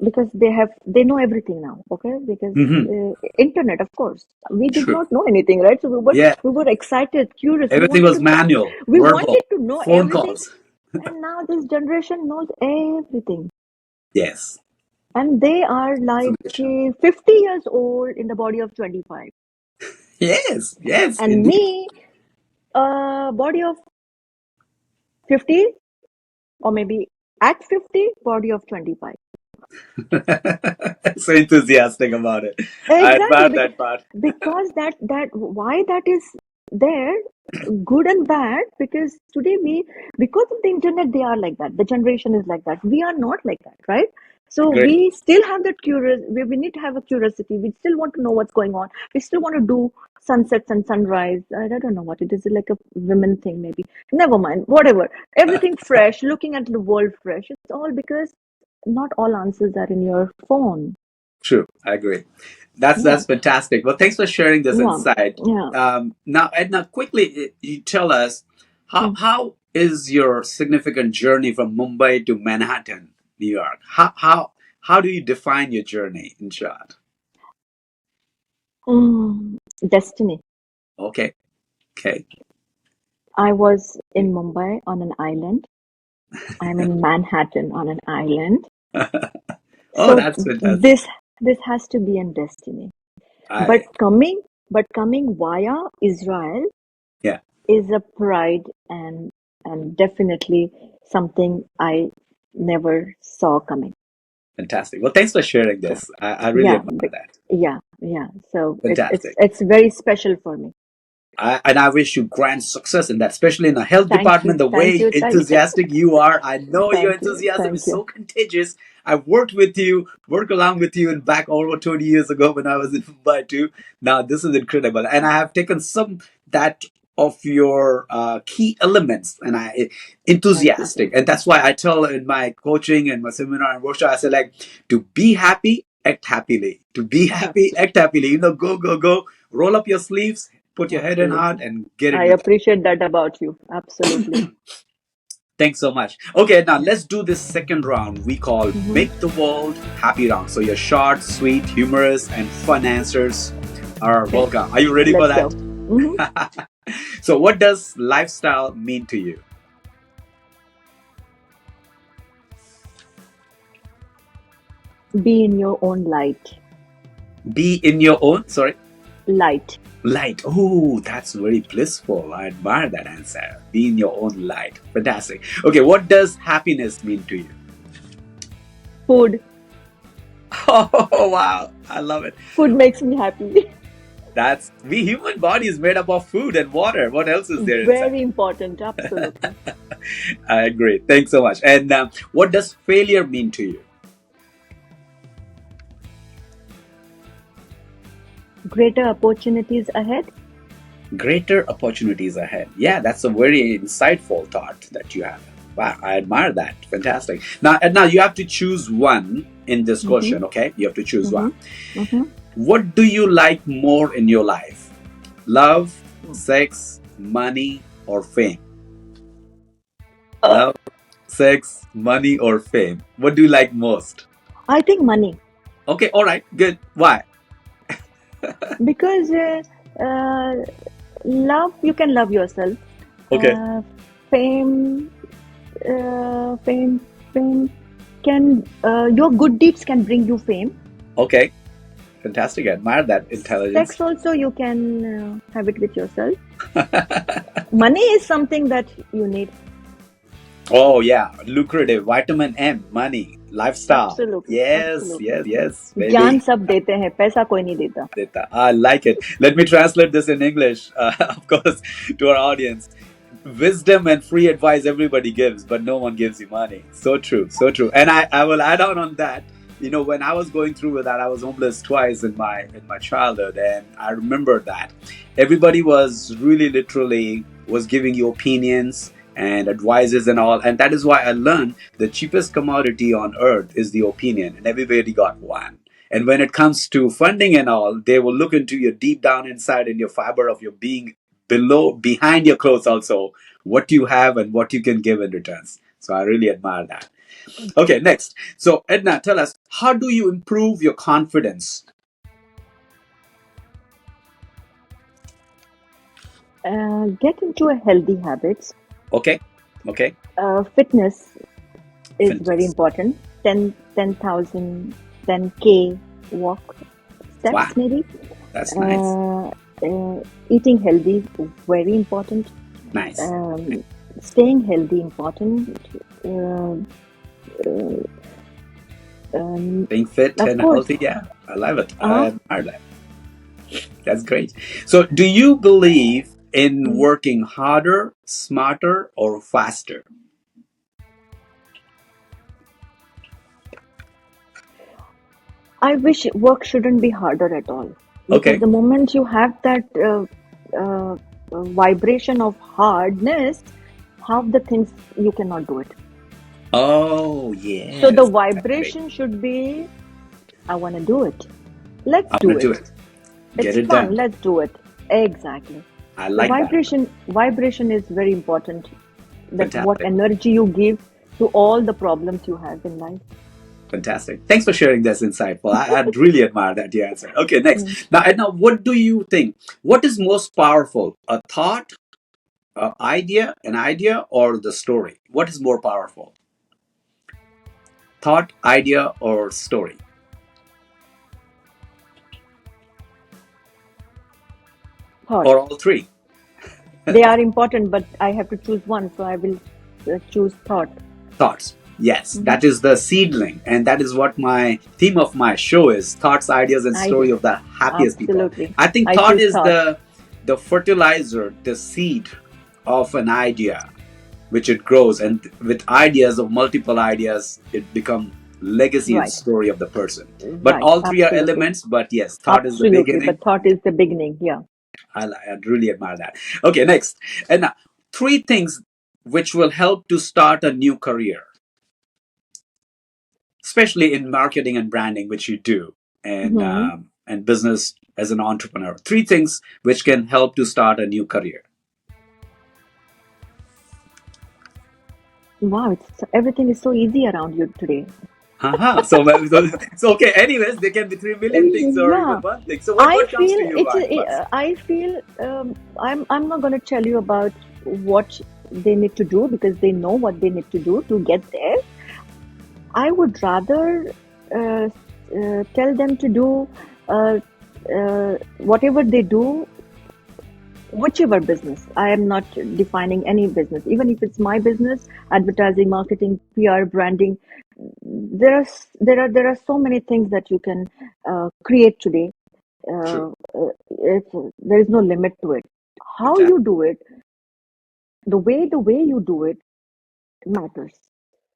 because they know everything now, okay, because Hmm. internet, of course. We did True. not know anything, right? So Yeah. we were excited, curious, Everything was manual, we verbal, wanted to know phone everything. calls. And now this generation knows everything, Yes. and they are like Information. 50 years old in the body of 25, Yes. Yes, and indeed. me, body of 50, or maybe at 50, body of 25. So enthusiastic about it. I Exactly, admire that part. because that why that is there, good and bad, because today because of the internet, they are like that. The generation is like that. We are not like that, right? So Great. we still have that we need to have a curiosity. We still want to know what's going on. We still want to do sunsets and sunrise. I don't know what it is, like a women thing, maybe. Never mind, whatever. Everything fresh, looking at the world fresh. It's all because not all answers are in your phone. True. I agree. Yeah, That's fantastic. Well, thanks for sharing this yeah, insight. yeah. Now, Edna, quickly, you tell us Hmm. how is your significant journey from Mumbai to Manhattan, New York? How do you define your journey in short? Destiny. Okay, okay. I was in Mumbai on an island. I'm in Manhattan on an island. Oh, So that's fantastic. this has to be in destiny. But I coming via Israel Yeah, is a pride and definitely something I never saw coming. fantastic. Well, thanks for sharing So this. I really yeah, admire that. yeah. So Fantastic. it's very special for me. And I wish you grand success in that, especially in the health department. The Thank way you, enthusiastic you are, I know your enthusiasm is thank so you. contagious. I've worked along with you, and back over 20 years ago when I was in Mumbai too. Now this is incredible, and I have taken some that of your key elements, and I Thank you, enthusiastic, thank and you. that's why I tell in my coaching and my seminar and workshop, I say like to be happy, act happily. To be happy, act Absolutely, happily. Go, go, go. Roll up your sleeves, put your head in hard, absolutely. and get I into that. appreciate that about you. Absolutely. Thanks so much. Okay, now Yeah. let's do this second round we call hmm Make the World Happy Round. So your short, sweet, humorous, and fun answers are Okay, welcome. Are you ready for let's that? go. hmm So, what does lifestyle mean to you? Be in your own light. Be in your own, sorry, Light. light. Oh, that's very blissful. I admire that answer. Be in your own light. Fantastic. Okay, what does happiness mean to you? Food. Oh, wow. I love it. Food makes me happy. That's we human body is made up of food and water. What else is there inside? Very important. Absolutely. I agree. Thanks so much. And what does failure mean to you? Greater opportunities ahead. Greater opportunities ahead. Yeah, that's a very insightful thought that you have. Wow, I admire that. Fantastic. Now, Edna, you have to choose one in this hmm question. Okay, you have to choose hmm one. hmm What do you like more in your life? Love, sex, money, or fame? Uh, Love, sex, money, or fame? What do you like most? I think money Okay, all right, good. Why? because uh, love you can love yourself. Okay, Fame, fame, fame can your good deeds can bring you fame. okay, fantastic. I admire that intelligence. Sex also you can have it with yourself. Money is something that you need. Oh yeah, lucrative. Vitamin M, money, lifestyle. Absolutely, Yes, absolutely. yes, yes, ज्ञान baby. सब देते हैं पैसा कोई नहीं देता. I like it. Let me translate this in English, of course, to our audience. Wisdom and free advice everybody gives, but no one gives you money. So true, so true. And I will add on that. When I was going through with that, I was homeless twice in my childhood, and I remember that everybody was really literally was giving you opinions and advices and all, and that is why I learned the cheapest commodity on earth is the opinion, and everybody got one. And when it comes to funding and all, they will look into your deep down inside in your fiber of your being behind your clothes also, what you have and what you can give in returns. So I really admire that. Thank you. Okay, next. So Edna, tell us, how do you improve your confidence? Get into a healthy habits. Okay, okay, Fitness is very fantastic. important. 10,000, 10K walk Wow, steps maybe. that's nice. Uh, Eating healthy, very important. Nice. Um, Staying healthy, important. Uh, uh, Being fit of and course, healthy, yeah, I love it. I uh, admire that. That's great. So do you believe in mm, working harder, smarter, or faster? I wish work shouldn't be harder at all because Okay. the moment you have that vibration of hardness, half the things you cannot do it. Oh, So the yes, exactly. vibration should be, I want to do it. Let's I'm do going to do it. it. Get It's it fun. done. Let's do it. Exactly. I The like that. vibration is very important. that what Fantastic. energy you give to all the problems you have in life. Fantastic. Thanks for sharing this insightful. I'd really admire that you answered. Okay, next. Mm. Now, Edna, what do you think? What is most powerful? A thought, an idea, or the story? What is more powerful? Thought, idea, or story? Thought. Or all three? They are important, but I have to choose one, so I will choose thought. Thoughts. Yes, Hmm. that is the seedling, and that is what my theme of my show is: thoughts, ideas, and I do. story of the happiest people. Absolutely. I think I thought choose is thought. the fertilizer, the seed of an idea, which it grows, and with ideas of multiple ideas, it become legacy and Right. story of the person. But Right. all three are Absolutely. elements. But yes, thought is the Absolutely. beginning. But thought is the beginning. Yeah. I really admire that. Okay, next, and now three things which will help to start a new career, especially in marketing and branding, which you do, Hmm. and business as an entrepreneur. Three things which can help to start a new career. Wow. Everything is so easy around you today. So okay. Anyways, there can be 3 million things or even Yeah. one thing. So what comes to your mind first? I feel I'm not going to tell you about what they need to do because they know what they need to do to get there. I would rather uh, tell them to do uh, whatever they do, whichever business. I am not defining any business, even if it's my business, advertising, marketing, PR, branding. There are so many things that you can create today. True. There is no limit to it. How Fantastic. you do it, the way you do it matters.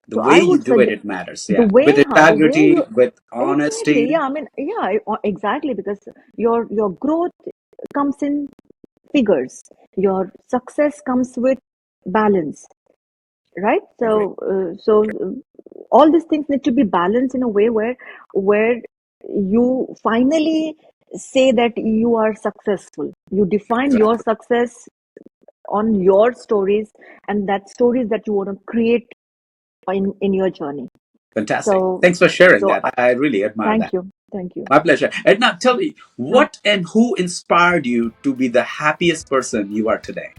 The So way I you would do it, suggest it matters. the Yeah, way with the way integrity, you with exactly, honesty. yeah. I mean, yeah, exactly, because your growth comes in figures. Your success comes with balance, right? Agree. All these things need to be balanced in a way where you finally say that you are successful. You define your Exactly. success on your stories, and that stories that you want to create in your journey. Fantastic. So, Thanks for sharing so that. I really admire thank that. you, thank you. My pleasure. And now tell me, Uh, what and who inspired you to be the happiest person you are today?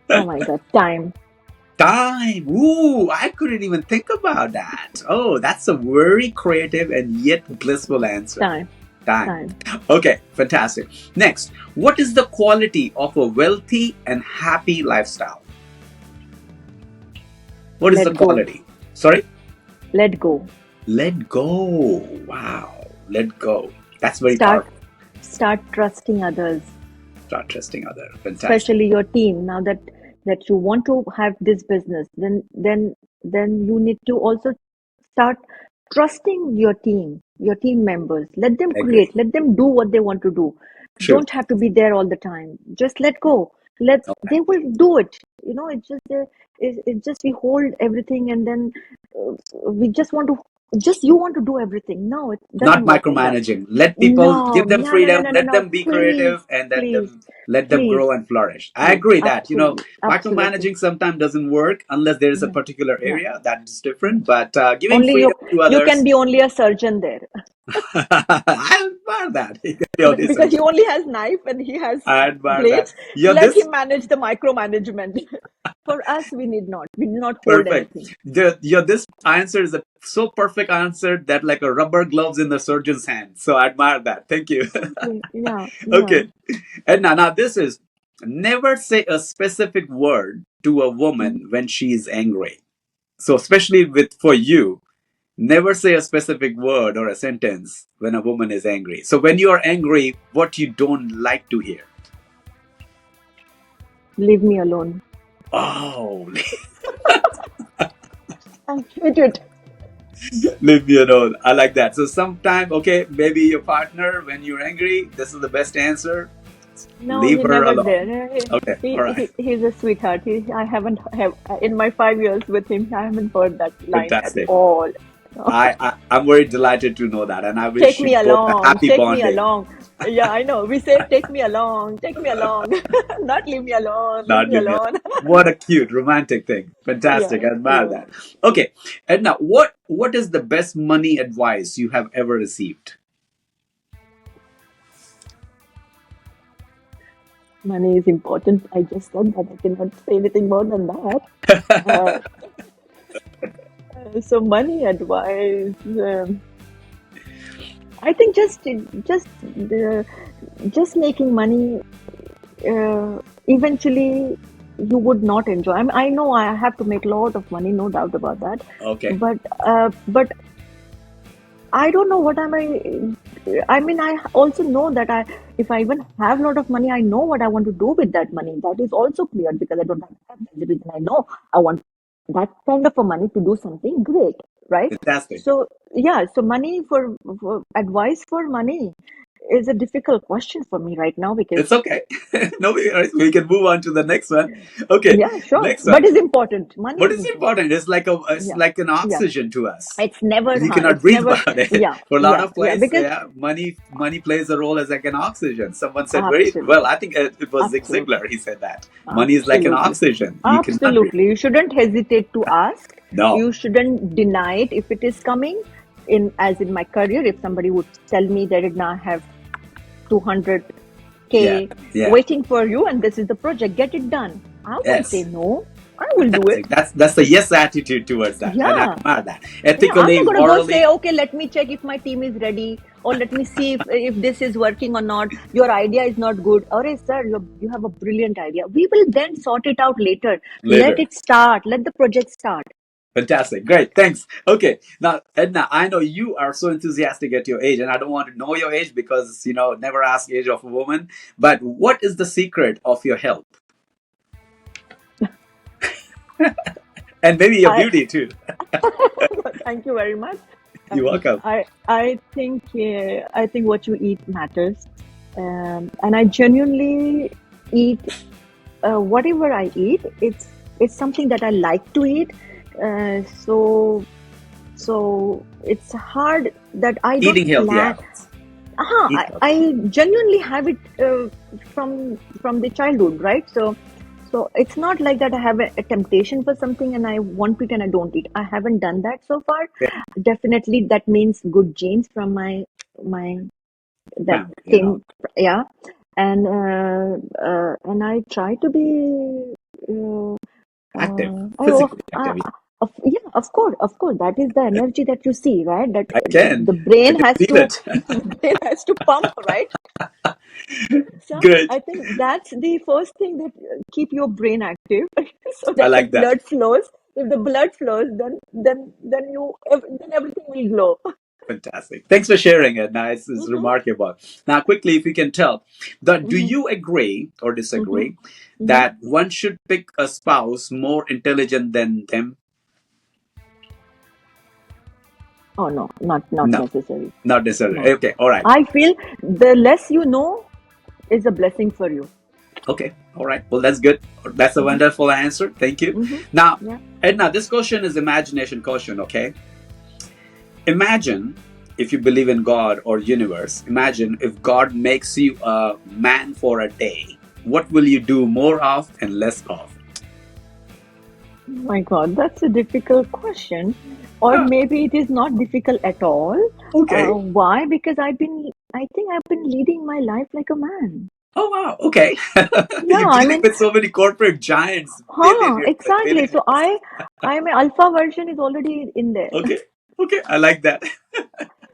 oh my God, time, Time. Ooh, I couldn't even think about that. Oh, that's a very creative and yet blissful answer. time, Time. time. Okay, fantastic. Next, what is the quality of a wealthy and happy lifestyle? What is the Let go, quality? Sorry? let go. Let go. Wow. Let go. That's very Start, powerful. start trusting others, Start trusting others. Fantastic. especially your team. Now that you want to have this business, then you need to also start trusting your team members. Let them Agree. create, let them do what they want to do. True. Don't have to be there all the time. Just let go. Let Okay. They will do it. It's just it's just we hold everything, and then we just want to just you want to do everything. No, it Not doesn't work like that. micromanaging. Let people No, give them no, no, no, freedom, no, no, let no. them be Please, creative, and please, let them please, grow and flourish. I please. agree that Absolutely, absolutely. micromanaging sometimes doesn't work unless there is a No, particular no, area that is no. different. But giving Only freedom to you can others, be only a surgeon there. I admire that. You can be only Because he surgeon. only has knife and he has I admire that. blades. You're Let this him manage the micromanagement. For us, we need not. We do not hold perfect. anything. This answer is a so perfect answer that like a rubber gloves in the surgeon's hand. So I admire that. Thank you. Exactly. Yeah, yeah. Okay. And now this is never say a specific word to a Mm. woman when she is angry. So especially with for you, never say a specific word or a sentence when a woman is angry. So when you are angry, what you don't like to hear. Leave me alone. Oh, I hate it. leave me alone. I like that. So sometime, okay, maybe your partner when you're angry, this is the best answer. No, Leave he her never alone. did. Okay, all right. He's a sweetheart. I haven't have in my 5 years with him. I haven't heard that line at Fantastic. all. I'm very delighted to know that, and I Take wish you me both a along. happy Take me bonding. along. Yeah, I know. We say, take me along, not leave me alone, leave Not me leave me alone. alone. What a cute romantic thing. Fantastic. Yeah, I admire yeah. that. Okay. And now what is the best money advice you have ever received? Money is important. I just said that I cannot say anything more than that. Uh, so money advice. I think just making money. Eventually, you would not enjoy. I mean, I know I have to make a lot of money, no doubt about that. Okay. But I don't know what am I. I mean, I also know that if I even have a lot of money, I know what I want to do with that money. That is also clear because I don't have that. The reason I know I want that kind of a money to do something great, right? Fantastic. So yeah, so money for advice for money is a difficult question for me right now because It's okay. No, we can move on to the next one. Okay. yeah, sure, Next but one. it's important. Money What is is important. important? It's Yeah, like an yeah. oxygen to us. It's never We hard. cannot It's breathe never without it. yeah, For a lot yeah, of yeah. places, Because yeah, money plays a role as like an oxygen. Someone said very well. absolutely, I think it was Zig absolutely. Ziglar. He said that money is like an Absolutely. oxygen. You cannot breathe. Absolutely. You shouldn't hesitate to ask. No. You shouldn't deny it if it is coming. In as in my career, if somebody would tell me that Eddna, I have Yeah. 200K Yeah. waiting for you and this is the project, get it done. I won't say Yes. no. I will do Fantastic. it. That's the yes attitude towards that, and I Yeah. admire that. Yeah, I'm not Ethically, going to go say, morally, okay, let me check if my team is ready, or let me see if this is working or not. Your idea is not good. Or, sir, you have a brilliant idea. We will then sort it out later. Let later. it start. Let the project start. Fantastic. Great. Thanks. Okay. Now, Edna, I know you are so enthusiastic at your age, and I don't want to know your age because, never ask age of a woman. But what is the secret of your health? And maybe your I beauty too. thank you very much. You're welcome. I think what you eat matters, and I genuinely eat whatever I eat. It's something that I like to eat. So it's hard that I don't Eating healthy plan. habits. Eat healthy. I genuinely have it from the childhood, right? So it's not like that I have a temptation for something and I want it and I don't eat. I haven't done that so far. Okay. Definitely, that means good genes from my that Family, came, yeah. And I try to be. active, Oh, physically active. yeah, of course. That is the energy that you see, right? That I can. the I brain can has feel to, it. the brain has to pump, right? So Good. I think that's the first thing that keep your brain active, so I that the like that. blood flows. If the blood flows, then everything will glow. Fantastic. Thanks for sharing it. Nice. It's Hmm. remarkable. Now, quickly, if you can tell, do Hmm. you agree or Hmm. disagree Hmm. that one should pick a spouse more intelligent than them? Oh no, not No, necessary. not necessarily. No, Okay, all right. I feel the less you know is a blessing for you. Okay, all right. Well, that's good. That's a Hmm. wonderful answer. Thank you. Hmm. Now, Yeah. Edna, this question is imagination question, okay? Imagine if you believe in God or universe, imagine if God makes you a man for a day. What will you do more of and less of? My God, that's a difficult question. Or Ah, maybe it is not difficult at all. okay. Why? Because I think I've been leading my life like a man. Oh wow. Okay. Yeah, You're I dealing mean, with so many corporate giants, billionaires, and exactly. So billionaires. I'm an alpha version is already in there. Okay. Okay. I like that.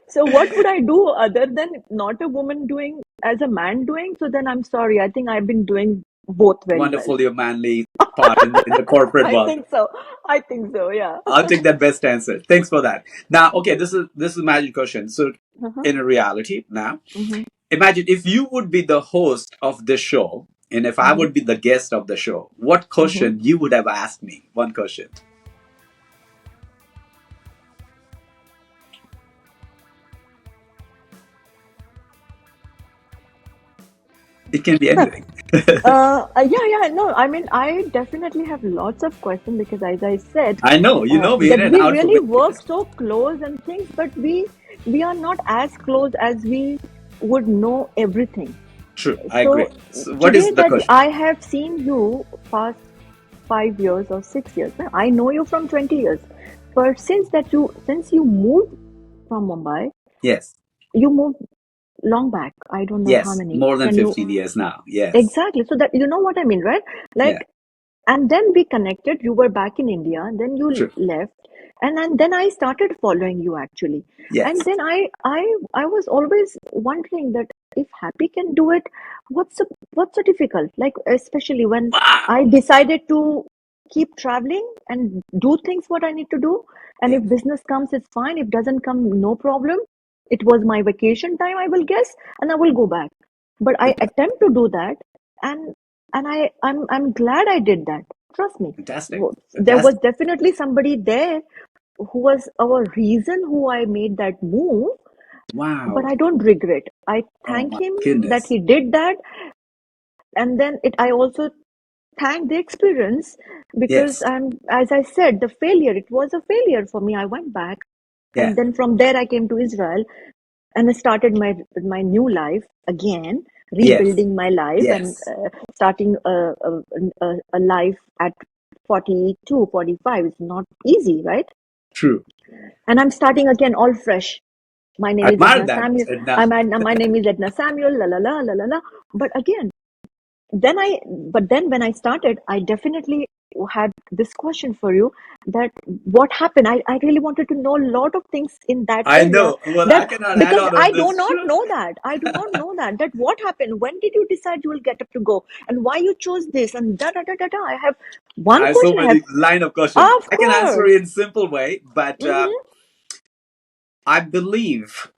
So what would I do other than not a woman doing as a man doing? So then I'm sorry. I think I've been doing both very well. Wonderful, your manly part in the corporate I world. think so. I think so. Yeah. I'll take that best answer. Thanks for that. Now, okay, this is a magic question. So, Uh-huh. in reality, now Mm-hmm. imagine if you would be the host of this show, and if I Mm-hmm. would be the guest of the show, what Mm-hmm. question you would have asked me? One question. It can be anything. Yeah. No, I mean, I definitely have lots of questions because, as I said, I know you know me in that and we out for really many work years. so close and things, but we are not as close as we would know everything. True, I agree. So So what today is the that question? I have seen you past 5 years or 6 years, I know you from 20 years. But since you moved from Mumbai, Yes, you moved long back. I don't know how yes, many. more than Can you 15 years now. Yes, exactly? So that you know what I mean, right? yeah, Like, and then we connected. You were back in India, and then you true. left, and then I started following you actually. And Yes. then I was always wondering that if Happy can do it, what's so difficult? Like especially when I Wow. decided to keep traveling and do things what I need to do. And Yeah, if business comes, it's fine. If doesn't come, no problem. It was my vacation time, I will guess, and I will go back. But I fantastic. attempt to do that, and I'm glad I did that. Trust me. Fantastic. There was Fantastic. definitely somebody there who was our reason who I made that move, but Wow. I don't regret. I Oh thank my him that goodness. he did that, and then it I also thank the experience because Yes. as I said, the failure, it was a failure for me. I went back, Yeah. and then from there I came to Israel and I started my new life again, Yes. rebuilding my life and Yes. starting a life at 42, 45 is not easy, right? True. And I'm starting again all fresh. My name I is admire Edna that, Samuel. Edna. My name is Edna Samuel. La la la la la la. But again, then I but then when I started, I definitely had this question for you, that what happened. I really wanted to know a lot of things in that I area, know. Well, that I cannot add because on I do this. not Sure. know that. I do not know that what happened. When did you decide you will get up to go, and why you chose this, and da da da da da. I have one I have so question. I have, many line of questions. of I can answer course. in simple way, but Mm-hmm. I believe,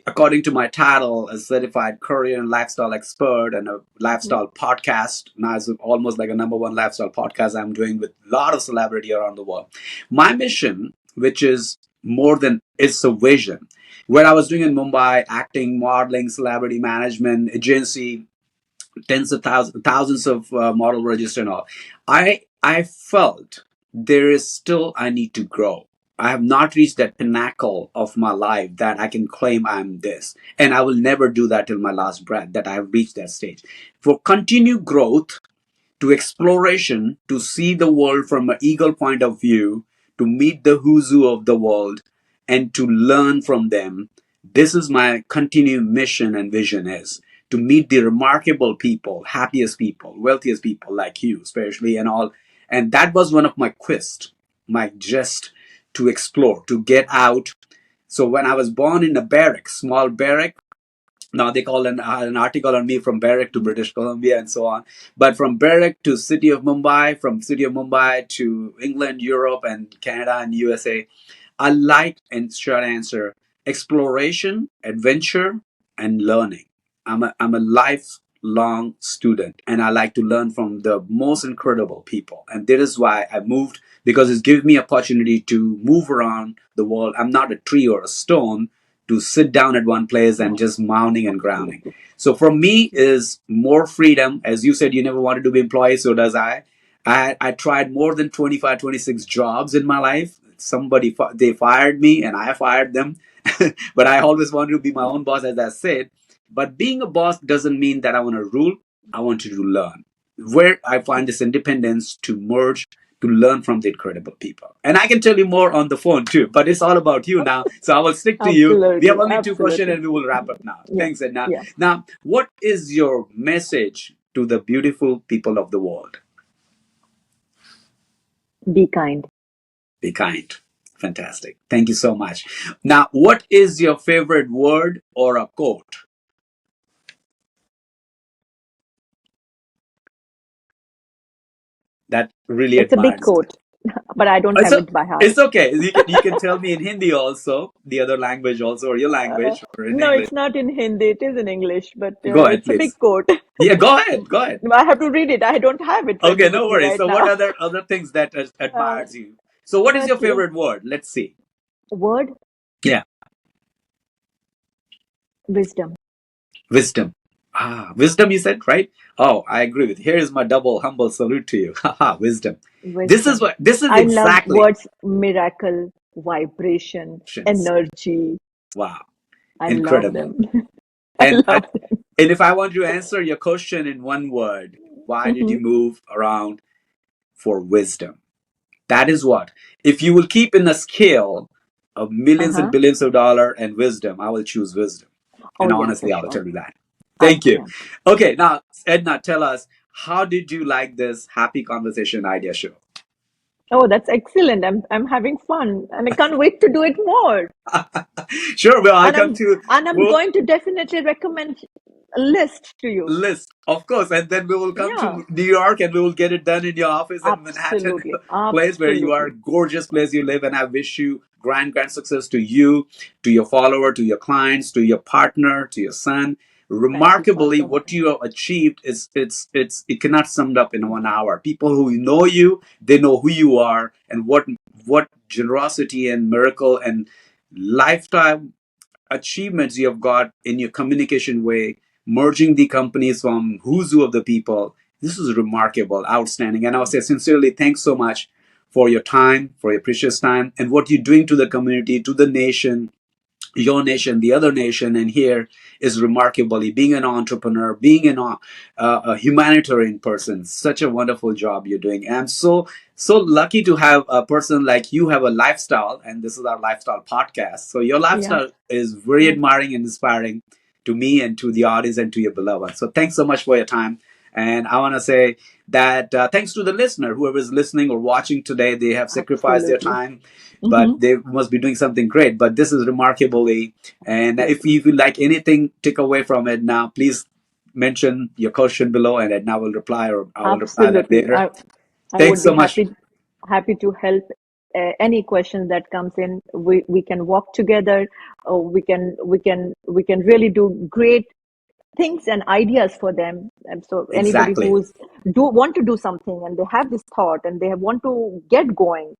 according to my title, a certified career and lifestyle expert and a Mm-hmm. lifestyle podcast. Now it's almost like a number one lifestyle podcast I'm doing with a lot of celebrity around the world. My mission, which is more than it's a vision, what I was doing in Mumbai, acting, modeling, celebrity management, agency, tens of thousands of model register and all. I felt there is still I need to grow. I have not reached that pinnacle of my life that I can claim I'm this, and I will never do that till my last breath. That I have reached that stage. For continued growth, to exploration, to see the world from an eagle point of view, to meet the who's who of the world, and to learn from them. This is my continued mission and vision is to meet the remarkable people, happiest people, wealthiest people like you, especially and all. And that was one of my quest, my just to explore, to get out. So when I was born in a barrack, small barrack, now they call an article on me from Berwick to British Columbia and so on. But from Berwick to city of Mumbai, from city of Mumbai to England, Europe, and Canada and USA, I like, and short answer, exploration, adventure, and learning. I'm a lifelong student and I like to learn from the most incredible people. And that is why I moved, because it's given me opportunity to move around the world. I'm not a tree or a stone to sit down at one place and No, just mounting and grounding. absolutely. So for me is more freedom. As you said, you never wanted to be employee, so does I. I tried more than 25, 26 jobs in my life. They fired me and I fired them. But I always wanted to be my own boss, as I said. But being a boss doesn't mean that I want to rule. I want to learn. Where I find this independence to merge, to learn from the incredible people. And I can tell you more on the phone too, but it's all about you now. So I will stick to you. We have Absolutely, only two questions absolutely. and we will wrap up now. Yeah, Thanks, Edna. yeah. Now, what is your message to the beautiful people of the world? Be kind. Be kind. Fantastic. Thank you so much. Now, what is your favorite word or a quote that really It's a big admires you? quote, but I don't It's, have o- it by heart. it's okay. You can tell me in Hindi also, the other language also, or your Uh, language, or in no, English. it's not in Hindi. It is in English, but Go ahead, it's a please. big quote. Yeah, go ahead. Go ahead. I have to read it. I don't have it ready Okay, no with me worries. right So, what now. other things that Uh, admires you? So, what is your okay. favorite word? Let's see. Word, Yeah, wisdom. wisdom. Ah, wisdom. You said right. Oh, I agree with you. Here is my double humble salute to you. Haha, wisdom. This is Wisdom. what. This is I love exactly. words, miracle, vibration, energy. Wow, I love incredible. them. I And love them. and if I want to answer your question in one word, why did Hmm. you move around? For wisdom. That is what. If you will keep in a scale of millions and Uh-huh. billions of dollars and wisdom, I will choose wisdom. Oh And yeah, for honestly, I will sure. tell you that. I Thank you. can. Okay, now Edna, tell us, how did you like this happy conversation idea show? Oh, that's excellent. I'm having fun, and I can't wait to do it more. Sure, well, I'll And come I'm to. and I'm Well, going to definitely recommend a list to you. list, of course, and then we will come Yeah, to New York and we will get it done in your office in Manhattan, absolutely, place where you are, absolutely. gorgeous place you live. And I wish you grand success to you, to your follower, to your clients, to your partner, to your son. Thank you so Remarkably, so much. what you have achieved is it cannot summed up in 1 hour. People who know you, they know who you are and what generosity and miracle and lifetime achievements you have got in your communication way, merging the companies from who's who of the people. This is remarkable, outstanding. And I'll say sincerely, thanks so much for your time, for your precious time, and what you're doing to the community, to the nation, your nation, the other nation, and here is remarkably being an entrepreneur, being a humanitarian person. Such a wonderful job you're doing. And I'm so lucky to have a person like you have a lifestyle, and this is our lifestyle podcast. So your Yeah, lifestyle is very yeah, admiring and inspiring to me and to the audience and to your beloved. So thanks so much for your time. And I want to say that thanks to the listener, whoever is listening or watching today, they have sacrificed their absolutely. time, but Mm-hmm. they must be doing something great. But this is remarkably, and if Absolutely, you would like anything, take away from it now, please mention your question below, and Edna will reply, or I will reply that absolutely. later. I Thanks would be so much. happy to help any questions that comes in. We can walk together. We can really do great things and ideas for them. And so anybody Exactly. who's do want to do something and they have this thought and they want to get going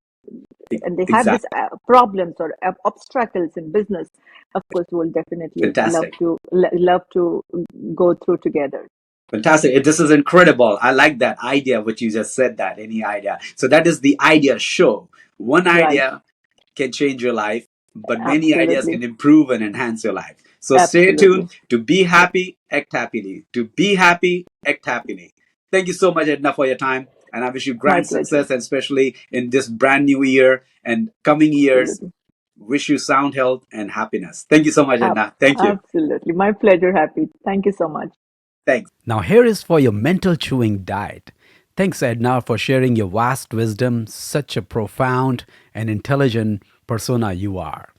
and they have this Exactly. problems or obstacles in business, of course we will definitely love Fantastic. to love to go through together. Fantastic. This is incredible. I like that idea, what you just said, that any idea. So that is the idea show. One Right. idea can change your life, but many ideas Absolutely. can improve and enhance your life. So stay Absolutely. tuned to be Yeah. happy, act happily. To be happy, act happily. Thank you so much, Edna, for your time. And I wish you My grand pleasure. success, and especially in this brand new year and coming years. Absolutely. Wish you sound health and happiness. Thank you so much, Ab- Edna. Thank you. Absolutely. My pleasure, Happy. Thank you so much. Thanks. Now, here is for your mental chewing diet. Thanks, Edna, for sharing your vast wisdom. Such a profound and intelligent persona you are.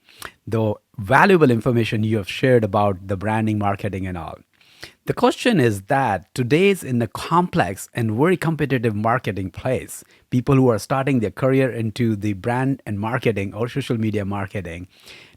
The valuable information you have shared about the branding, marketing, and all. The question is that today's in a complex and very competitive marketing place, people who are starting their career into the brand and marketing or social media marketing,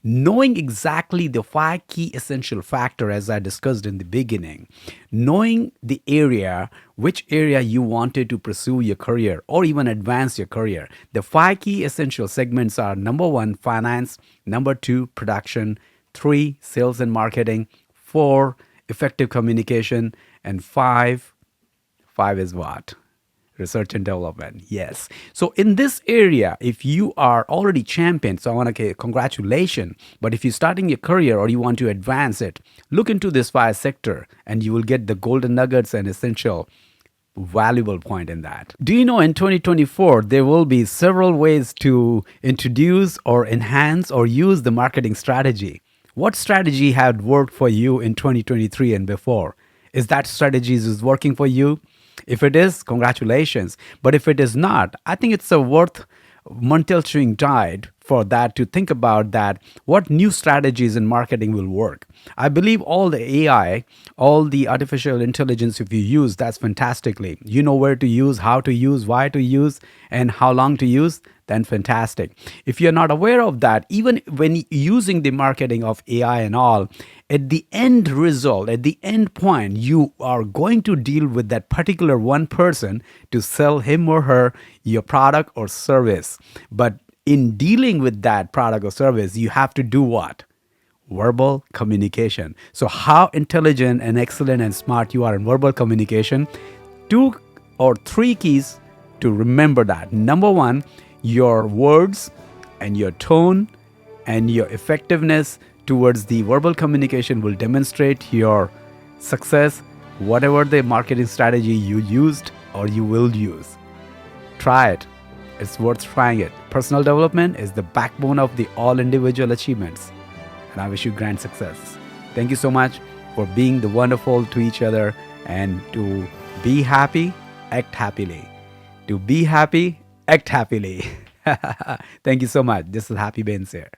knowing exactly the five key essential factor as I discussed in the beginning, knowing the area, which area you wanted to pursue your career or even advance your career. The five key essential segments are: number one, finance; number two, production; three, sales and marketing; four, effective communication; and five is what? Research and development. Yes. So in this area, if you are already champion, so I want to say congratulations. But if you're starting your career or you want to advance it, look into this five sector and you will get the golden nuggets and essential valuable point in that. Do you know in 2024 there will be several ways to introduce or enhance or use the marketing strategy? What strategy had worked for you in 2023 and before? Is that strategy is working for you? If it is, congratulations. But if it is not, I think it's a worth mental diet for that to think about that what new strategies in marketing will work. I believe all the AI, all the artificial intelligence, if you use, that's fantastically. You know where to use, how to use, why to use, and how long to use, then fantastic. If you're not aware of that, even when using the marketing of AI and all, at the end result, at the end point, you are going to deal with that particular one person to sell him or her your product or service. But in dealing with that product or service, you have to do what? Verbal communication. So, how intelligent and excellent and smart you are in verbal communication. Two or three keys to remember that. Number one, your words and your tone and your effectiveness towards the verbal communication will demonstrate your success, whatever the marketing strategy you used or you will use. Try it. It's worth trying it. Personal development is the backbone of the all individual achievements. And I wish you grand success. Thank you so much for being the wonderful to each other, and to be happy, act happily. To be happy, act happily. Thank you so much. This is Happy Bains here.